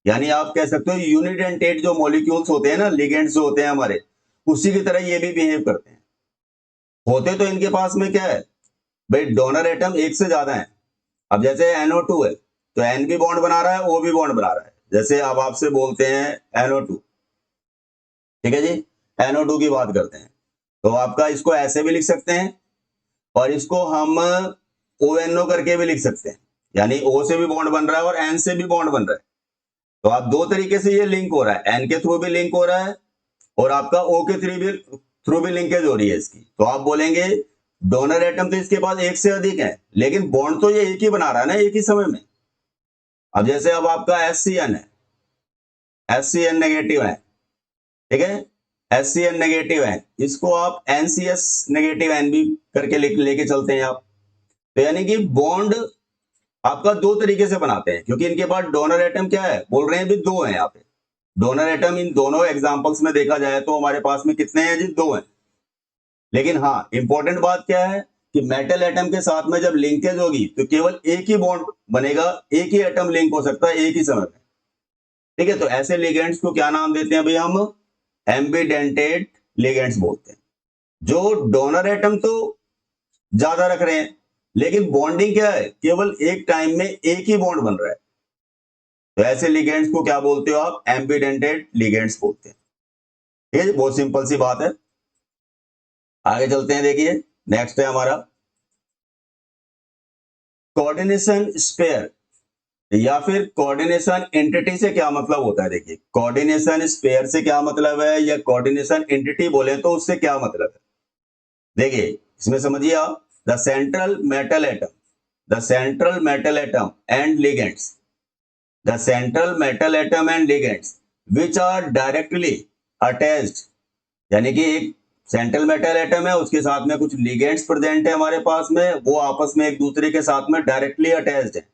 यानी आप कह सकते हो यूनिडेंटेट जो मॉलिक्यूल्स होते हैं ना, लिगेंड्स जो होते हैं हमारे, उसी की तरह ये भी बिहेव करते हैं। होते तो इनके पास में क्या है भाई, डोनर एटम एक से ज्यादा है। अब जैसे NO2 है तो N भी बॉन्ड बना रहा है, O भी बॉन्ड बना रहा है। जैसे अब आपसे बोलते हैं NO2, ठीक है जी, NO2 की बात करते हैं, तो आपका इसको ऐसे भी लिख सकते हैं और इसको हम ONO करके भी लिख सकते हैं। यानी O से भी बॉन्ड बन रहा है और N से भी बॉन्ड बन रहा है। तो आप दो तरीके से ये लिंक हो रहा है, N के थ्रू भी लिंक हो रहा है और आपका O के थ्रू भी लिंकेज हो रही है इसकी। तो आप बोलेंगे डोनर एटम तो इसके पास एक से अधिक है, लेकिन बॉन्ड तो ये एक ही बना रहा है ना एक ही समय में। अब जैसे अब आपका SCN है, SCN नेगेटिव है, ठीक है, SCN नेगेटिव है, इसको आप NCS नेगेटिव N भी करके लेके चलते हैं आप। तो यानी कि बॉन्ड आपका दो तरीके से बनाते हैं, क्योंकि इनके पास डोनर एटम क्या है, बोल रहे हैं भी दो हैं यहाँ पे। डोनर एटम इन दोनों एग्जांपल्स में देखा जाए तो हमारे पास में कितने हैं जी, दो हैं। लेकिन हाँ, इंपॉर्टेंट बात क्या है कि मेटल एटम के साथ में जब लिंकेज होगी तो केवल एक ही बॉन्ड बनेगा, एक ही एटम लिंक हो सकता है एक ही समय में। ठीक है, तो ऐसे लिगेंड्स को क्या नाम देते हैं भाई, हम एम्बिडेंटेट लिगेंड्स बोलते हैं। जो डोनर एटम तो ज्यादा रख रहे हैं, लेकिन बॉन्डिंग क्या है, केवल एक टाइम में एक ही बॉन्ड बन रहा है। तो ऐसे लिगेंड्स को क्या बोलते हो आप, एम्बिडेंटेट लिगेंड्स बोलते हैं। ठीक है, बहुत सिंपल सी बात है। आगे चलते हैं, देखिए नेक्स्ट है हमारा कोऑर्डिनेशन स्पेयर या फिर कोऑर्डिनेशन एंटिटी से क्या मतलब होता है। देखिए कोऑर्डिनेशन स्पेयर से क्या मतलब है, या कोऑर्डिनेशन एंटिटी बोले तो उससे क्या मतलब है। देखिए इसमें समझिए आप, the central metal atom, the central metal atom and ligands, the central metal atom and ligands which are directly attached. यानी कि एक सेंट्रल मेटल एटम है, उसके साथ में कुछ लिगेंड्स प्रेजेंट है हमारे पास में, वो आपस में एक दूसरे के साथ में डायरेक्टली अटैच्ड है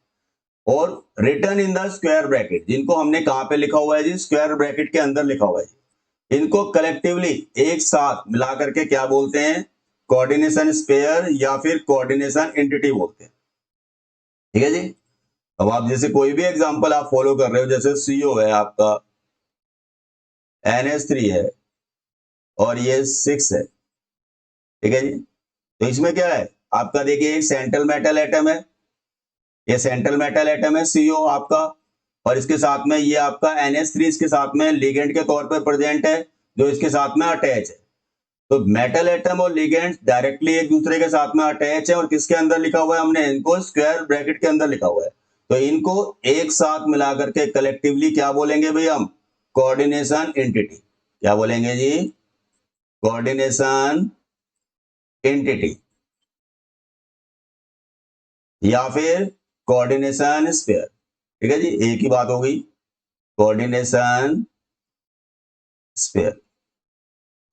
और return in the square bracket, जिनको हमने कहां पे लिखा हुआ है जी, स्क्वायर ब्रैकेट के अंदर लिखा हुआ है। इनको कलेक्टिवली एक साथ मिला करके क्या बोलते हैं, कोऑर्डिनेशन स्पेयर या फिर कोऑर्डिनेशन एंटिटी बोलते हैं। ठीक है जी। अब आप जैसे कोई भी एग्जांपल आप फॉलो कर रहे हो, जैसे CO है आपका, NH3 है और ये 6 है। ठीक है जी। तो इसमें क्या है आपका, देखिए एक सेंट्रल मेटल एटम है, ये सेंट्रल मेटल एटम है CO आपका, और इसके साथ में ये आपका NH3 इसके साथ में लिगेंड के तौर पर प्रेजेंट है, जो इसके साथ में अटैच है। तो मेटल एटम और लिगेंड डायरेक्टली एक दूसरे के साथ में अटैच है, और किसके अंदर लिखा हुआ है, हमने इनको स्क्वायर ब्रैकेट के अंदर लिखा हुआ है। तो इनको एक साथ मिला करके कलेक्टिवली क्या बोलेंगे भाई हम, कोऑर्डिनेशन एंटिटी। क्या बोलेंगे जी, कोऑर्डिनेशन एंटिटी, या फिर कोऑर्डिनेशन स्फीयर। ठीक है जी, एक ही बात हो गई, कोऑर्डिनेशन स्फीयर।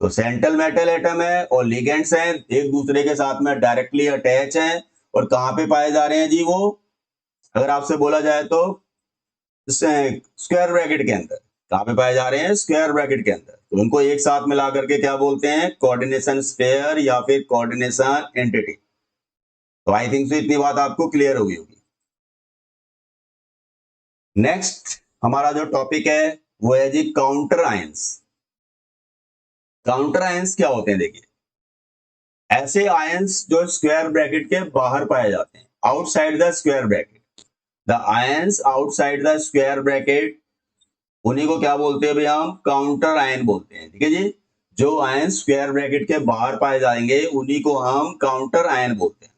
तो सेंट्रल मेटल एटम है और लिगेंड्स हैं, एक दूसरे के साथ में डायरेक्टली अटैच हैं, और कहां पे पाए जा रहे हैं जी वो, अगर आपसे बोला जाए तो स्क्वायर ब्रैकेट के अंदर। कहां पे पाए जा रहे हैं, स्क्वायर ब्रैकेट के अंदर। तो उनको एक साथ मिला करके क्या बोलते हैं, कोऑर्डिनेशन स्फीयर या फिर कोऑर्डिनेशन एंटिटी। तो आई थिंक सो इतनी बात आपको क्लियर होगी होगी। नेक्स्ट हमारा जो टॉपिक है वो है जी काउंटर आयंस। काउंटर आयंस क्या होते हैं, देखिए ऐसे आयंस जो स्क्वायर ब्रैकेट के बाहर पाए जाते हैं, outside the square bracket. The ions outside the square bracket, उन्हीं को क्या बोलते हैं भैया, हम काउंटर आयन बोलते हैं। ठीक है जी, जो आयन स्क्वायर ब्रैकेट के बाहर पाए जाएंगे उन्हीं को हम काउंटर आयन बोलते हैं।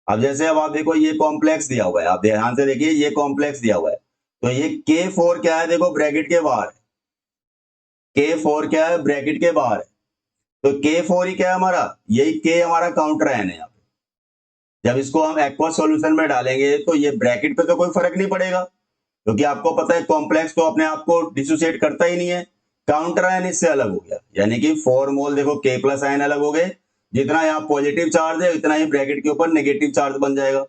अब जैसे अब आप देखो ये कॉम्प्लेक्स दिया हुआ है, आप ध्यान से देखिए ये कॉम्प्लेक्स दिया हुआ है, तो ये K4 क्या है, देखो ब्रैकेट के बाहर है। K4 क्या है, ब्रैकेट के बाहर है। तो K4 ही क्या है हमारा, यही K हमारा काउंटर आयन है। यहाँ पे जब इसको हम एक्वस सॉल्यूशन में डालेंगे तो ये ब्रैकेट पे तो कोई फर्क नहीं पड़ेगा, क्योंकि आपको पता है कॉम्प्लेक्स तो अपने आप को डिसोसिएट करता ही नहीं है। काउंटर आयन इससे अलग हो गया, यानी कि 4 मोल देखो K प्लस आयन अलग हो गए, जितना यहाँ पॉजिटिव चार्ज है उतना ही ब्रैकेट के ऊपर नेगेटिव चार्ज बन जाएगा।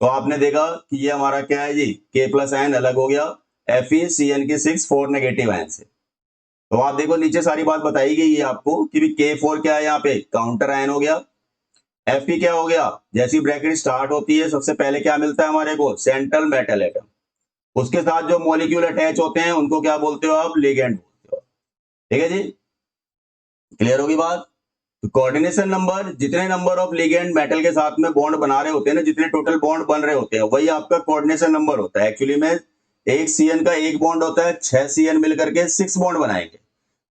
तो आपने देखा कि ये हमारा क्या है जी, K प्लस आयन अलग हो गया FeCN6 4 नेगेटिव आयन से। तो आप देखो नीचे सारी बात बताई गई है आपको कि K4 क्या है, यहाँ पे काउंटर आयन हो गया। Fe क्या हो गया, जैसी ब्रैकेट स्टार्ट होती है सबसे पहले क्या मिलता है हमारे को, सेंट्रल मेटल एटम। उसके साथ जो मॉलिक्यूल अटैच होते हैं उनको क्या बोलते हो आप, लिगेंड बोलते हो। ठीक है जी, क्लियर होगी बात। तो कोऑर्डिनेशन नंबर, जितने नंबर ऑफ लिगेंड मेटल के साथ में बॉन्ड बना रहे होते हैं ना, जितने टोटल बॉन्ड बन रहे होते हैं वही आपका कोऑर्डिनेशन नंबर होता है। एक्चुअली में एक CN का एक बॉन्ड होता है, 6 CN मिलकर के 6 बॉन्ड बनाएंगे।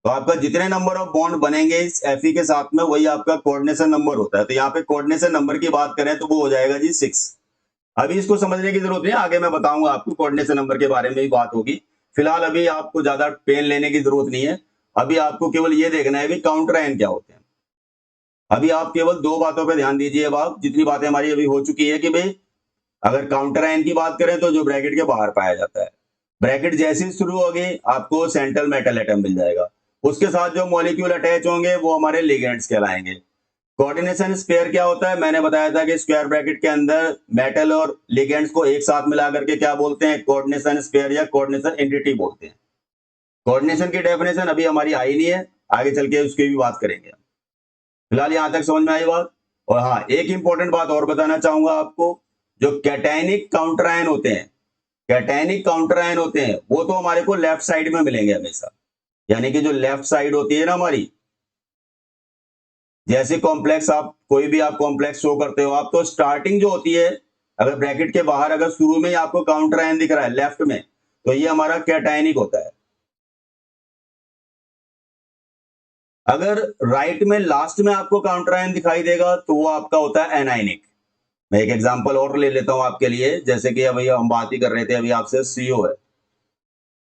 तो आपका जितने नंबर ऑफ बॉन्ड बनेंगे इस Fe के साथ में वही आपका कोऑर्डिनेशन नंबर होता है। तो यहाँ पे कोऑर्डिनेशन नंबर की बात करें तो वो हो जाएगा जी 6। अभी इसको समझने की जरूरत नहीं है, आगे मैं बताऊंगा आपको कोऑर्डिनेशन नंबर के बारे में भी बात होगी। फिलहाल अभी आपको ज्यादा पेन लेने की जरूरत नहीं है, अभी आपको केवल ये देखना है कि काउंटर आयन क्या होते हैं। अभी आप केवल 2 बातों पे ध्यान दीजिए। अब आप जितनी बातें हमारी अभी हो चुकी है कि भाई अगर काउंटर आयन की बात करें तो जो ब्रैकेट के बाहर पाया जाता है, ब्रैकेट जैसी शुरू होगी आपको सेंट्रल मेटल एटम मिल जाएगा, उसके साथ जो मॉलिक्यूल अटैच होंगे वो हमारे लिगेंड्स कहलाएंगे। कोऑर्डिनेशन स्फीयर क्या होता है, मैंने बताया था कि स्क्वायर ब्रैकेट के अंदर मेटल और लिगेंड्स को एक साथ मिला करके क्या बोलते हैं, कोऑर्डिनेशन स्फीयर या कोऑर्डिनेशन एंटिटी बोलते हैं। कोऑर्डिनेशन की डेफिनेशन अभी हमारी आई नहीं है, आगे चल के उसकी भी बात करेंगे। फिलहाल यहां तक समझ में आई बात। और हाँ, एक इंपॉर्टेंट बात और बताना चाहूंगा आपको, जो कैटायनिक काउंटर आयन होते हैं, कैटायनिक काउंटर आयन होते हैं वो तो हमारे को लेफ्ट साइड में मिलेंगे हमेशा। यानी कि जो लेफ्ट साइड होती है ना हमारी, जैसे कॉम्प्लेक्स आप कोई भी आप कॉम्प्लेक्स शो करते हो आप, तो स्टार्टिंग जो होती है, अगर ब्रैकेट के बाहर अगर शुरू में ही आपको काउंटर आयन दिख रहा है लेफ्ट में, तो ये हमारा कैटायनिक होता है। अगर राइट में लास्ट में आपको काउंटर आयन दिखाई देगा तो वो आपका होता है एनायनिक। मैं एक एग्जांपल और ले लेता हूं आपके लिए, जैसे कि अभी हम बात ही कर रहे थे अभी आपसे, CO है,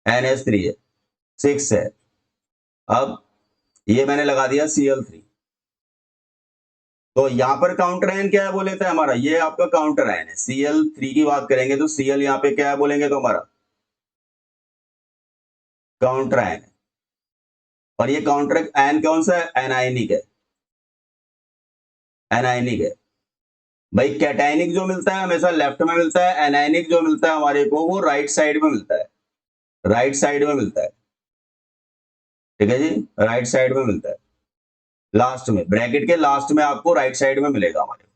NH3 है, 6 है, अब ये मैंने लगा दिया Cl3। तो यहां पर काउंटर आयन क्या है बोले थे हमारा, ये आपका काउंटर आयन है। Cl3 की बात करेंगे तो Cl यहाँ पे क्या है बोलेंगे तो हमारा काउंटर आयन है। और ये काउंटर आयन कौन सा है, एनायनिक है, एनायनिक है। भाई कैटायनिक जो मिलता है हमेशा लेफ्ट में मिलता है, एनायनिक जो मिलता है हमारे को वो राइट साइड में मिलता है, राइट साइड में मिलता है। ठीक है जी, राइट साइड में मिलता है, लास्ट में, ब्रैकेट के लास्ट में आपको राइट साइड में मिलेगा हमारे को।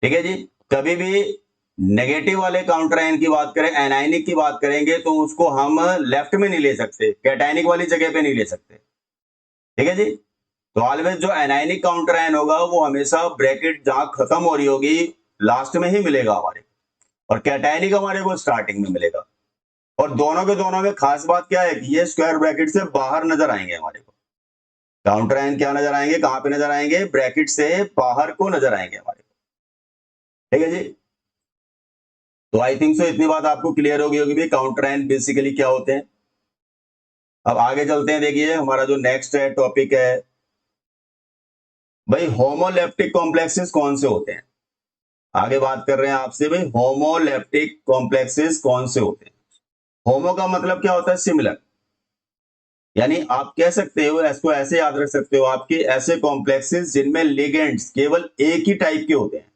ठीक है जी, कभी भी नेगेटिव वाले काउंटर आयन की बात करें, एनायनिक की बात करेंगे तो उसको हम लेफ्ट में नहीं ले सकते, कैटायनिक वाली जगह पे नहीं ले सकते। ठीक है जी, तो ऑलवेज जो एनायनिक काउंटर आयन होगा वो हमेशा ब्रैकेट जहां खत्म हो रही होगी लास्ट में ही मिलेगा हमारे, और कैटायनिक हमारे को स्टार्टिंग में मिलेगा। और दोनों में खास बात क्या है कि ये स्क्वायर ब्रैकेट से बाहर नजर आएंगे हमारे को। काउंटर आयन क्या नजर आएंगे, कहां पे नजर आएंगे, ब्रैकेट से बाहर को नजर आएंगे हमारे को। ठीक है जी। तो आई थिंक सो इतनी बात आपको क्लियर होगी होगी भी काउंटर आयन बेसिकली क्या होते हैं। अब आगे चलते हैं, देखिए हमारा जो नेक्स्ट है टॉपिक है भाई होमोलेप्टिक कॉम्प्लेक्सेस कौन से होते हैं। आगे बात कर रहे हैं आपसे भाई होमोलेप्टिक कॉम्प्लेक्सेस कौन से होते हैं। होमो का मतलब क्या होता है, सिमिलर, यानी आप कह सकते हो, इसको ऐसे याद रख सकते हो, आपके ऐसे कॉम्प्लेक्सेस जिनमें लिगेंड्स केवल एक ही टाइप के होते हैं,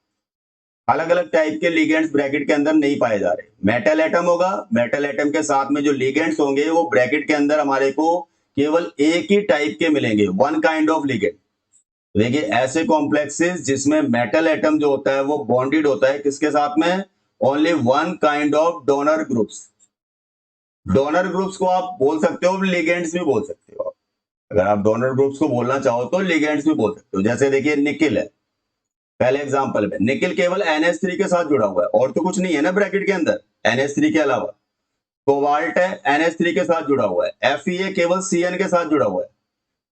अलग अलग टाइप के लिगेंड्स ब्रैकेट के अंदर नहीं पाए जा रहे। मेटल एटम होगा, मेटल एटम के साथ में जो लिगेंड्स होंगे वो ब्रैकेट के अंदर हमारे को केवल एक ही टाइप के मिलेंगे, वन काइंड ऑफ लिगेंड। देखिए ऐसे कॉम्प्लेक्सेस जिसमें मेटल एटम जो होता है वो बॉन्डेड होता है किसके साथ में, only one kind of donor groups. Donor groups को आप बोल सकते हो, लिगेंड्स भी बोल सकते हो। अगर आप डोनर ग्रुप्स को बोलना चाहो तो लिगेंड्स भी बोल सकते हो। जैसे देखिए निकिल है, पहले एग्जांपल में निकिल केवल NH3 के साथ जुड़ा हुआ है और तो कुछ नहीं है ना ब्रैकेट के अंदर NH3 के अलावा। कोबाल्ट है NH3 के साथ जुड़ा हुआ है, Fe केवल Cn के साथ जुड़ा हुआ है।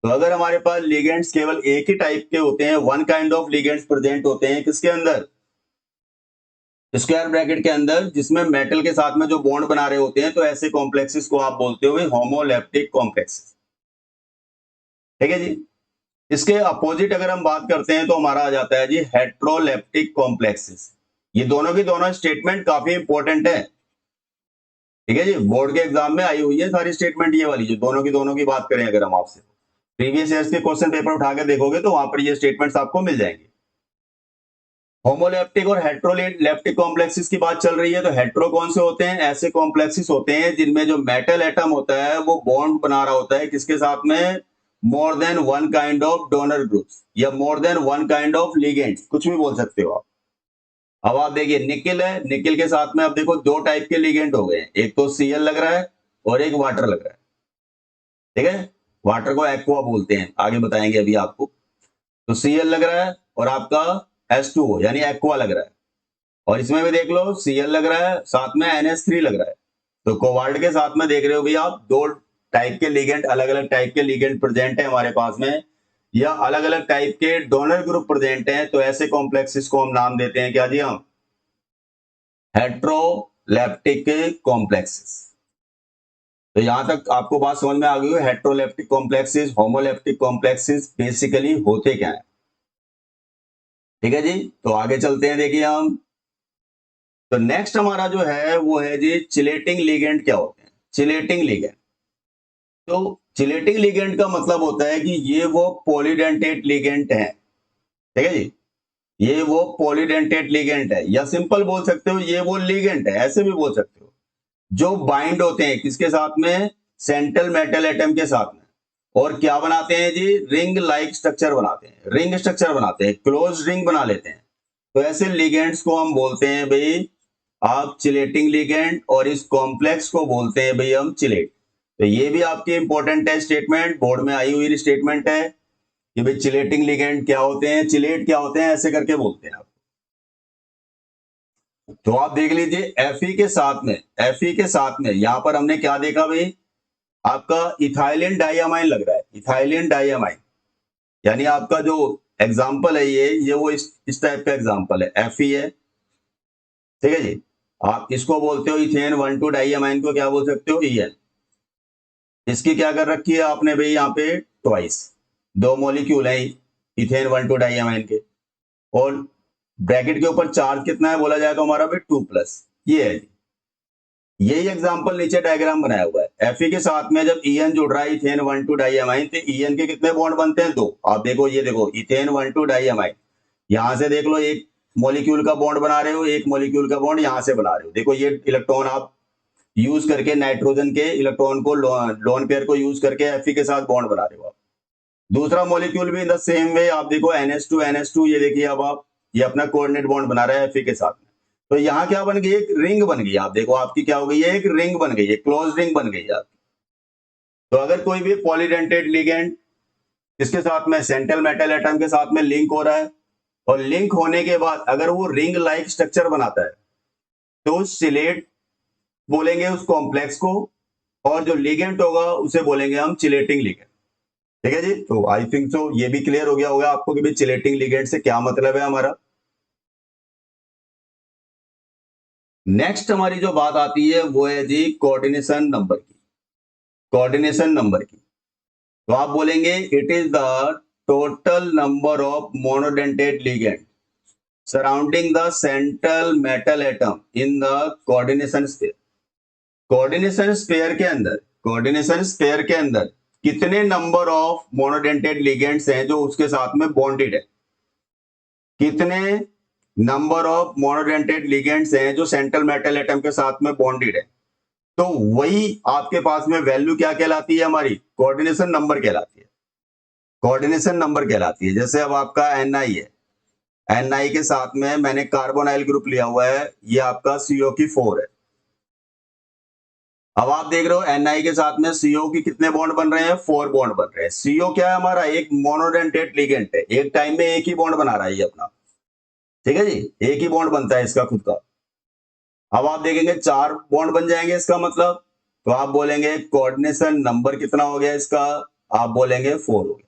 तो अगर हमारे पास लिगेंड्स केवल एक ही टाइप के होते हैं, one kind of ligands present होते हैं किसके अंदर, स्क्वायर ब्रैकेट के अंदर, जिसमें मेटल के साथ में जो बॉन्ड बना रहे होते हैं, तो ऐसे कॉम्प्लेक्सेस को आप बोलते हो होमोलेप्टिक कॉम्प्लेक्सेस। ठीक है जी। इसके अपोजिट अगर हम बात करते हैं तो हमारा आ जाता है जी हेट्रोलेप्टिक कॉम्प्लेक्सेस। ये दोनों की दोनों स्टेटमेंट काफी इंपॉर्टेंट है। ठीक है जी, बोर्ड के एग्जाम में आई हुई है सारी स्टेटमेंट ये वाली, जो दोनों की बात करें अगर हम आपसे प्रीवियस ईयर्स के क्वेश्चन पेपर उठा के देखोगे तो वहां पर ये स्टेटमेंट्स आपको मिल जाएंगे। होमोलेप्टिक और हेट्रोलेप्टिक कॉम्प्लेक्सेस की बात चल रही है, तो हेट्रो कौन से होते हैं, ऐसे कॉम्प्लेक्सेस होते हैं जिनमें जो मेटल एटम होता है वो बॉन्ड बना रहा होता है किसके साथ में, more than one kind of donor groups या more than one kind of ligands, कुछ भी बोल सकते हो आप। अब आप देखिए निकिल है, निकिल के साथ में अब देखो दो टाइप के लिगेंड हो गए हैं, एक तो Cl लग रहा है और एक वाटर लग रहा है। ठीक है, वाटर को एक्वा बोलते हैं, आगे बताएंगे अभी आपको। तो Cl लग रहा है और आपका H2O यानी एक्वा लग रहा है, और इसमें भी देख लो Cl लग रहा है साथ में NH3 लग रहा है। तो कोबाल्ट के साथ में देख रहे हो भी आप, दो टाइप के लिगेंड, अलग अलग टाइप के लिगेंड प्रेजेंट है हमारे पास में, या अलग अलग टाइप के डोनर ग्रुप प्रेजेंट हैं। तो ऐसे कॉम्प्लेक्सेस को हम नाम देते हैं क्या जी, हम हेट्रोलेप्टिक कॉम्प्लेक्सेस। तो यहां तक आपको बात समझ में आ गई है, heteroleptic complexes, homoleptic complexes basically होते क्या है। ठीक है जी, तो आगे चलते हैं, देखिए हम। तो नेक्स्ट हमारा जो है वो है जी चिलेटिंग लिगेंड। क्या होते हैं चिलेटिंग लिगेंड? तो चिलेटिंग लिगेंड का मतलब होता है कि ये वो पॉलीडेंटेट लिगेंड है। ठीक है जी, ये वो पॉलीडेंटेट लिगेंड है, या सिंपल बोल सकते हो ये वो लिगेंड है, ऐसे भी बोल सकते हो, जो बाइंड होते हैं किसके साथ में, सेंट्रल मेटल एटम के साथ में, और क्या बनाते हैं जी, रिंग लाइक स्ट्रक्चर बनाते हैं, रिंग स्ट्रक्चर बनाते हैं, क्लोज रिंग बना लेते हैं। तो ऐसे लिगेंड्स को हम बोलते हैं भाई आप चिलेटिंग लिगेंड, और इस कॉम्प्लेक्स को बोलते हैं भाई हम चिलेट। तो ये भी आपकी इंपॉर्टेंट है स्टेटमेंट, बोर्ड में आई हुई स्टेटमेंट है कि भाई चिलेटिंग लिगेंड क्या होते हैं, चिलेट क्या होते हैं, ऐसे करके बोलते हैं आप। तो आप देख लीजिए Fe के साथ में यहां पर हमने क्या देखा भाई, आपका इथाइलिन डाइअमाइन लग रहा है, इथाइलिन डाइअमाइन, यानी आपका जो एग्जाम्पल है ये वो इस टाइप का एग्जाम्पल है, Fe है। ठीक है जी, आप इसको बोलते हो इथेन 1,2 डाइअमाइन को क्या बोल सकते हो, En। इसकी क्या कर रखी है आपने भाई यहाँ पे, ट्वाइस, दो मॉलिक्यूल है इथेन 1,2 डाइअमाइन के, और ब्रैकेट के ऊपर चार्ज कितना है बोला जाएगा हमारा भाई 2+, ये है जी। यही एग्जांपल नीचे डायग्राम बनाया हुआ है। Fe के साथ में जब En जुड़ रहा है इथेन 1,2 डाइअमाइन, तो En के कितने बॉन्ड बनते हैं, दो। आप देखो ये देखो इथेन 1,2 डाइअमाइन, यहां से देख लो एक मॉलिक्यूल का बॉन्ड बना रहे हो, एक मॉलिक्यूल का बॉन्ड यहां से बना रहे हो। देखो ये इलेक्ट्रॉन आप यूज करके नाइट्रोजन के इलेक्ट्रॉन को लोन पेयर को यूज करके Fe के साथ बॉन्ड बना रहे हो आप। दूसरा मॉलिक्यूल भी इन द सेम वे आप देखो NH2 ये देखिए, अब आप ये अपना कोऑर्डिनेट बॉन्ड बना रहा है Fe के साथ में। तो यहाँ क्या बन गई, एक रिंग बन गई। आप देखो आपकी क्या हो गई है, एक रिंग बन गई है, क्लोज रिंग बन गई है आपकी। तो अगर कोई भी पॉलीडेंटेट लिगेंड इसके साथ में सेंट्रल मेटल एटम के साथ में लिंक हो रहा है, और लिंक होने के बाद अगर वो रिंग लाइक स्ट्रक्चर बनाता है, तो चिलेट बोलेंगे उस कॉम्प्लेक्स को, और जो लिगेंड होगा उसे बोलेंगे हम चिलेटिंग लिगेंड। ठीक है जी, तो आई थिंक सो ये भी क्लियर हो गया होगा आपको कि भाई चिलेटिंग लिगेंड से क्या मतलब है हमारा। नेक्स्ट हमारी जो बात आती है वो है जी कोऑर्डिनेशन नंबर की। कोऑर्डिनेशन नंबर की तो आप बोलेंगे it is the total number of monodentate ligand surrounding the central metal atom in the coordination sphere. Coordination sphere के अंदर, कोऑर्डिनेशन स्फीयर के अंदर कितने नंबर ऑफ मोनोडेंटेट लिगेंड्स हैं जो उसके साथ में बॉन्डेड है, कितने नंबर ऑफ मोनोडेंटेट लिगेंड्स हैं जो सेंट्रल मेटल एटम के साथ में बॉन्डेड है। तो वही आपके पास में वैल्यू क्या कहलाती है, हमारी कोऑर्डिनेशन नंबर कहलाती है। कोऑर्डिनेशन नंबर कहलाती है। जैसे अब आपका Ni है, Ni के साथ में मैंने कार्बोनाइल ग्रुप लिया हुआ है, ये आपका CO की 4 है। अब आप देख रहे हो Ni के साथ में CO की कितने बॉन्ड बन रहे हैं, 4 बॉन्ड बन रहे हैं। CO क्या है हमारा, एक मोनोडेंटेट लिगेंड है, एक टाइम में एक ही बॉन्ड बना रहा है ये अपना। ठीक है जी, एक ही बॉन्ड बनता है इसका खुद का। अब आप देखेंगे 4 बॉन्ड बन जाएंगे इसका मतलब, तो आप बोलेंगे कोऑर्डिनेशन नंबर कितना हो गया इसका, आप बोलेंगे 4 हो गया।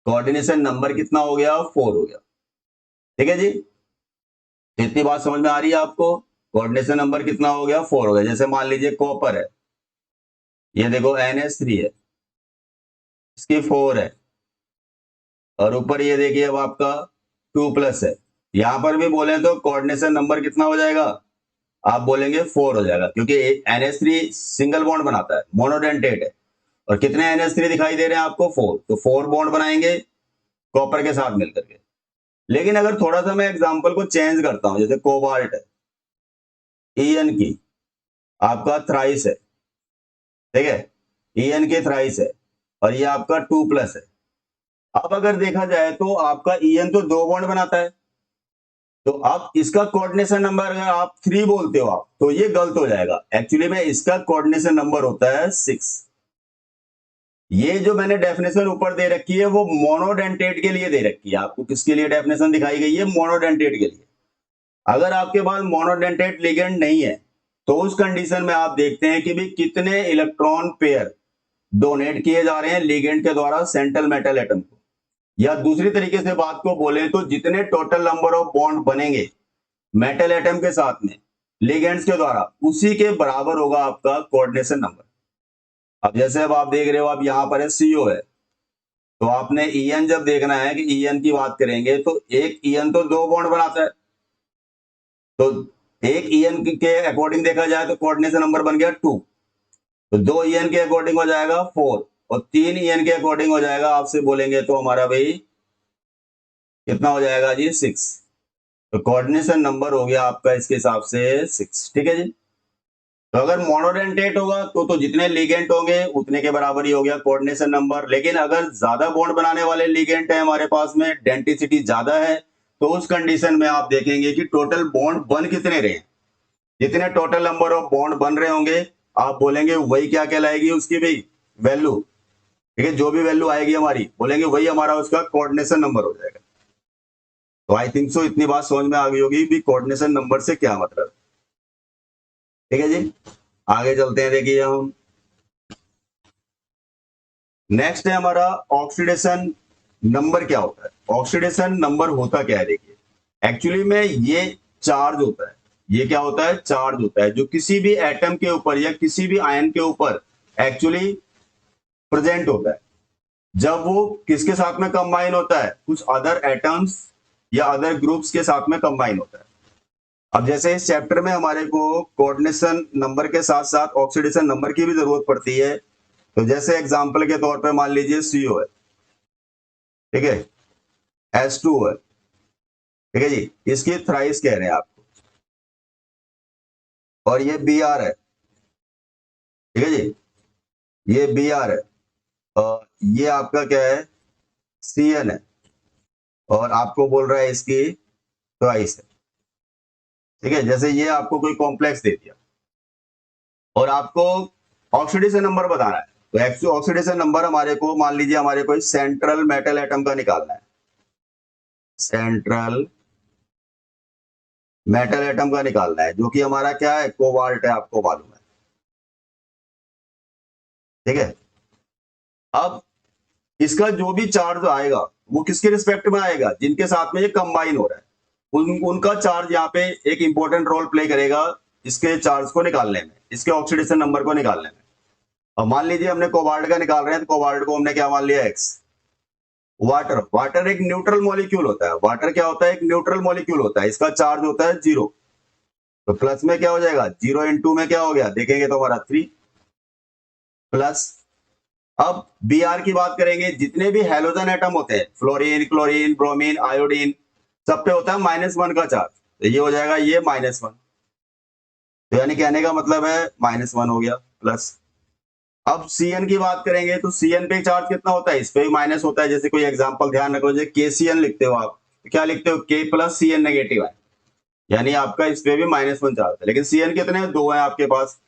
कोऑर्डिनेशन नंबर कितना हो गया, 4 हो गया। ठीक है जी, इतनी बात समझ में आ रही है आपको। कोऑर्डिनेशन नंबर कितना हो गया, 4 हो गया। जैसे मान लीजिए कॉपर है, ये देखो NH3 है, इसकी 4 है, और ऊपर ये देखिए अब आपका 2+ है। यहां पर भी बोले तो कोऑर्डिनेशन नंबर कितना हो जाएगा, आप बोलेंगे 4 हो जाएगा, क्योंकि NH3 सिंगल बॉन्ड बनाता है, मोनोडेंटेट है। और कितने NH3 दिखाई दे रहे हैं आपको, 4, तो 4 बॉन्ड बनाएंगे कॉपर के साथ मिलकर के। लेकिन अगर थोड़ा सा मैं एग्जांपल को चेंज करता हूं, जैसे कोबाल्ट है, En की आपका थ्राइस है, ठीक है, En की थ्राइस है, और ये आपका 2+ है। अब अगर देखा जाए तो आपका En तो 2 बॉन्ड बनाता है, तो अब इसका कोऑर्डिनेशन नंबर अगर आप 3 बोलते हो आप, तो ये गलत हो जाएगा। एक्चुअली में इसका कोऑर्डिनेशन नंबर होता है 6। ये जो मैंने डेफिनेशन ऊपर दे रखी है वो मोनोडेंटेट के लिए दे रखी है। आपको किसके लिए डेफिनेशन दिखाई गई है, मोनोडेंटेट के लिए। अगर आपके पास मोनोडेंटेट लिगेंड नहीं है, तो उस कंडीशन में आप देखते हैं कि भी कितने इलेक्ट्रॉन पेयर डोनेट किए जा रहे हैं लिगेंड के द्वारा सेंट्रल मेटल एटम को। या दूसरी तरीके से बात को बोले तो जितने टोटल नंबर ऑफ बॉन्ड बनेंगे मेटल एटम के साथ में लिगेंड्स के द्वारा, उसी के बराबर होगा आपका कोऑर्डिनेशन नंबर। अब जैसे अब आप देख रहे हो, अब यहां पर है CO है, तो आपने En जब देखना है कि En की बात करेंगे तो एक En तो 2 बॉन्ड बनाता है, तो एक En के अकॉर्डिंग देखा जाए तो कोऑर्डिनेशन नंबर बन गया 2, तो 2 En के अकॉर्डिंग हो जाएगा 4, और 3 En के अकॉर्डिंग हो जाएगा, आपसे बोलेंगे तो हमारा भाई कितना हो जाएगा जी, 6। तो कोऑर्डिनेशन नंबर हो गया आपका इसके हिसाब से 6। ठीक है जी, तो अगर मोनोडेंटेट होगा तो जितने लिगेंट होंगे उतने के बराबर ही हो गया कोऑर्डिनेशन नंबर। लेकिन अगर ज्यादा बॉन्ड बनाने वाले लिगेंट है हमारे पास में, डेंसिटी ज्यादा है, तो उस कंडीशन में आप देखेंगे कि टोटल बॉन्ड बन कितने रहे, जितने टोटल नंबर ऑफ बॉन्ड बन रहे होंगे आप बोलेंगे वही क्या कहलाएगी उसकी भी वैल्यू। ठीक है, जो भी वैल्यू आएगी हमारी बोलेंगे वही हमारा उसका कोऑर्डिनेशन नंबर हो जाएगा। तो आई थिंक सो इतनी बात समझ में आ गई होगी भी कोऑर्डिनेशन नंबर से क्या मतलब। ठीक है जी, आगे चलते हैं। देखिए हम नेक्स्ट है हमारा ऑक्सीडेशन नंबर क्या होता है। ऑक्सीडेशन नंबर होता क्या है, देखिए एक्चुअली में ये चार्ज होता है। ये क्या होता है, चार्ज होता है, जो किसी भी एटम के ऊपर या किसी भी आयन के ऊपर एक्चुअली प्रेजेंट होता है जब वो किसके साथ में कंबाइन होता है, कुछ अदर एटम्स या अदर ग्रुप्स के साथ में कंबाइन होता है। अब जैसे इस चैप्टर में हमारे को कोऑर्डिनेशन नंबर के साथ साथ ऑक्सीडेशन नंबर की भी जरूरत पड़ती है। तो जैसे एग्जांपल के तौर पे मान लीजिए CO है, ठीक है, H2 है, ठीक है जी, इसकी थ्राइस कह रहे हैं आपको, और ये Br है, ठीक है जी, ये Br है, और ये आपका क्या है, CN है, और आपको बोल रहा है इसकी थ्राइस है। ठीक है, जैसे ये आपको कोई कॉम्प्लेक्स दे दिया और आपको ऑक्सीडेशन नंबर बताना है, तो एक्चुअल ऑक्सीडेशन नंबर हमारे को मान लीजिए हमारे को सेंट्रल मेटल एटम का निकालना है। सेंट्रल मेटल एटम का निकालना है, जो कि हमारा क्या है, कोबाल्ट है, आपको मालूम है। ठीक है। अब इसका जो भी चार्ज आएगा वो किसके रिस्पेक्ट में आएगा, जिनके साथ में ये कंबाइन हो रहा है, उनका चार्ज यहाँ पे एक इंपॉर्टेंट रोल प्ले करेगा इसके चार्ज को निकालने में, इसके ऑक्सीडेशन नंबर को निकालने में। अब मान लीजिए हमने कोबाल्ट का निकाल रहे हैं, तो कोबाल्ट को हमने क्या मान लिया, एक्स। वाटर एक न्यूट्रल मॉलिक्यूल होता है। वाटर क्या होता है, एक न्यूट्रल मॉलिक्यूल होता है, इसका चार्ज होता है 0। तो प्लस में क्या हो जाएगा, 0 × में क्या हो गया, देखेंगे तो हमारा 3 प्लस। अब Br की बात करेंगे, जितने भी हैलोजन एटम होते हैं, फ्लोरीन, क्लोरीन, ब्रोमीन, आयोडीन, सब पे होता है -1 का चार्ज। तो ये हो जाएगा ये -1। तो यानी कहने का मतलब है -1 हो गया प्लस। अब Cn की बात करेंगे, तो Cn पे चार्ज कितना होता है, इस पे भी माइनस होता है। जैसे कोई एग्जांपल ध्यान रखो, जैसे KCN लिखते हो आप, तो क्या लिखते हो, K + Cn नेगेटिव है, यानी आपका इस पे भी -1 चार्ज है। लेकिन Cn कितने, 2 है आपके पास,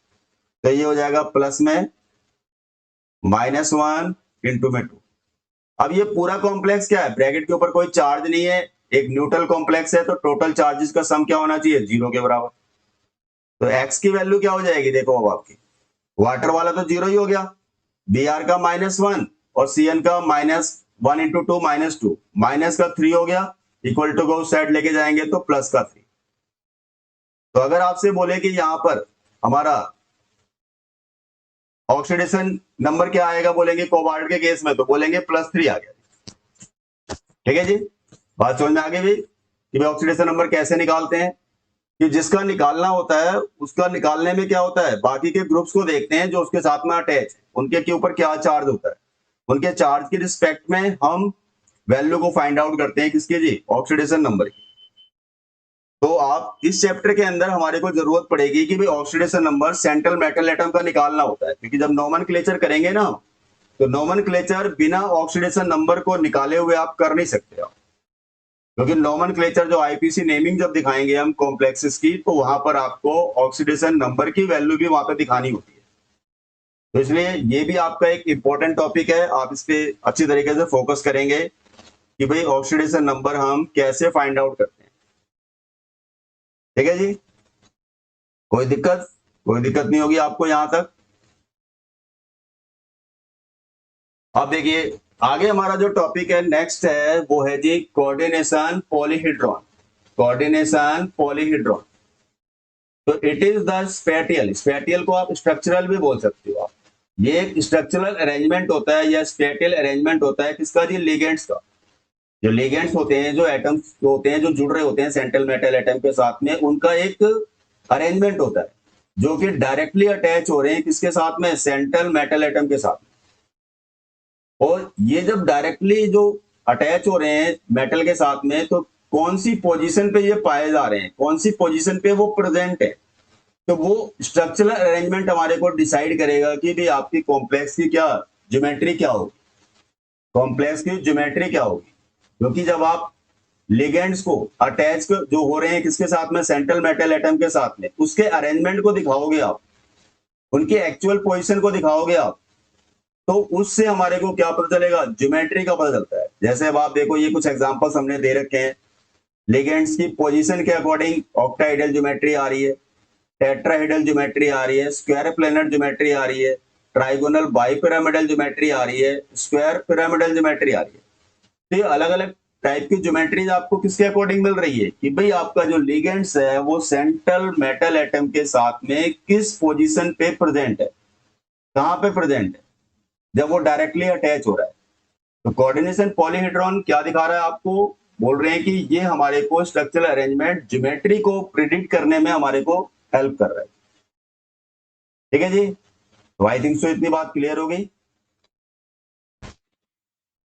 तो ये हो जाएगा प्लस में -1 × में 2। अब ये पूरा कॉम्प्लेक्स क्या है, ब्रैकेट के ऊपर कोई चार्ज नहीं है, एक न्यूट्रल कॉम्प्लेक्स है, तो टोटल चार्जेस का सम क्या होना चाहिए, 0 के बराबर। तो x की वैल्यू क्या हो जाएगी, देखो अब आपकी, वाटर वाला तो 0 ही हो गया, Br का -1 और Cn का -1 × 2 -2, माइनस का 3 हो गया, इक्वल टू को उस साइड लेके जाएंगे तो प्लस का 3। तो अगर आपसे बोले कि यहां पर हमारा ऑक्सीडेशन नंबर क्या आएगा, बोलेंगे कोबाल्ट के केस में, तो बोलेंगे +3 आ गया। ठीक है जी, बात समझ में आ गई भाई कि भाई ऑक्सीडेशन नंबर कैसे निकालते हैं। कि जिसका निकालना होता है उसका निकालने में क्या होता है, बाकी के ग्रुप्स को देखते हैं जो उसके साथ में अटैच है, उनके के ऊपर क्या चार्ज होता है, उनके चार्ज के रिस्पेक्ट में हम वैल्यू को फाइंड आउट करते हैं, किसके जी, ऑक्सीडेशन नंबर की। तो आप इस चैप्टर के अंदर हमारे को जरूरत पड़ेगी कि भाई oxidation number central metal atom का निकालना होता है, क्योंकि जब नोमेनक्लेचर करेंगे ना, तो नोमेनक्लेचर बिना ऑक्सीडेशन नंबर को निकाले हुए आप कर नहीं सकते आप। क्योंकि नोमेनक्लेचर जो आईपीसी नेमिंग जब दिखाएंगे हम कॉम्प्लेक्सेस की, तो वहां पर आपको ऑक्सीडेशन नंबर की वैल्यू भी वहां पर दिखानी होती है। तो इसलिए ये भी आपका एक इंपॉर्टेंट टॉपिक है, आप इस पे अच्छी तरीके से फोकस करेंगे कि भाई ऑक्सीडेशन नंबर हम कैसे फाइंड आउट करते हैं। ठीक है जी, कोई दिक्कत नहीं होगी आपको यहां तक। अब देखिए आगे हमारा जो टॉपिक है नेक्स्ट है, वो है जी कोऑर्डिनेशन पॉलीहेड्रॉन। कोऑर्डिनेशन पॉलीहेड्रॉन, तो it is the spatial, spatial को आप स्ट्रक्चरल भी बोल सकते हो आप। ये एक स्ट्रक्चरल अरेंजमेंट होता है या स्पैटियल अरेंजमेंट होता है किसका जी, लिगेंड्स का। जो लिगेंड्स होते हैं, जो एटम्स होते हैं जो जुड़ रहे होते हैं सेंट्रल मेटल एटम के साथ में, उनका एक अरेंजमेंट होता है जो कि डायरेक्टली अटैच हो रहे हैं किसके साथ में, सेंट्रल मेटल एटम के साथ में। और ये जब डायरेक्टली जो अटैच हो रहे हैं मेटल के साथ में, तो कौन सी पोजीशन पे ये पाए जा रहे हैं, कौन सी पोजीशन पे वो प्रेजेंट है, तो वो स्ट्रक्चरल अरेंजमेंट हमारे को डिसाइड करेगा कि भाई आपकी कॉम्प्लेक्स की क्या ज्योमेट्री क्या होगी, कॉम्प्लेक्स की ज्योमेट्री क्या होगी। क्योंकि जब आप लिगेंड्स को अटैच जो हो रहे हैं किसके साथ में, सेंट्रल मेटल एटम के साथ में, उसके अरेंजमेंट को दिखाओगे आप, उनकी एक्चुअल पोजीशन को दिखाओगे आप, तो उससे हमारे को क्या पता चलेगा, ज्योमेट्री का पता चलता है। जैसे अब आप देखो ये कुछ एग्जांपल्स हमने दे रखे हैं, लिगेंड्स की पोजीशन के अकॉर्डिंग ऑक्टाहेड्रल ज्योमेट्री आ रही है, टेट्राहेड्रल ज्योमेट्री आ रही है, स्क्वायर प्लेनर ज्योमेट्री आ रही है, ट्राइगोनल बाइपिरामिडल ज्योमेट्री आ रही है, स्क्वायर पिरामिडल ज्योमेट्री आ रही है। तो ये अलग अलग टाइप की ज्योमेट्रीज आपको किसके अकॉर्डिंग मिल रही है कि भाई आपका जो लिगेंड्स है वो सेंट्रल मेटल एटम के साथ में किस पोजीशन पे प्रेजेंट है, कहां पे प्रेजेंट है, जब वो डायरेक्टली अटैच हो रहा है। तो कोऑर्डिनेशन पॉलीहेड्रॉन क्या दिखा रहा है आपको, बोल रहे हैं कि ये हमारे को स्ट्रक्चरल अरेंजमेंट ज्योमेट्री को प्रिडिक्ट करने में हमारे को हेल्प कर रहा है। ठीक है जी, तो आई थिंक सो इतनी बात क्लियर हो गई।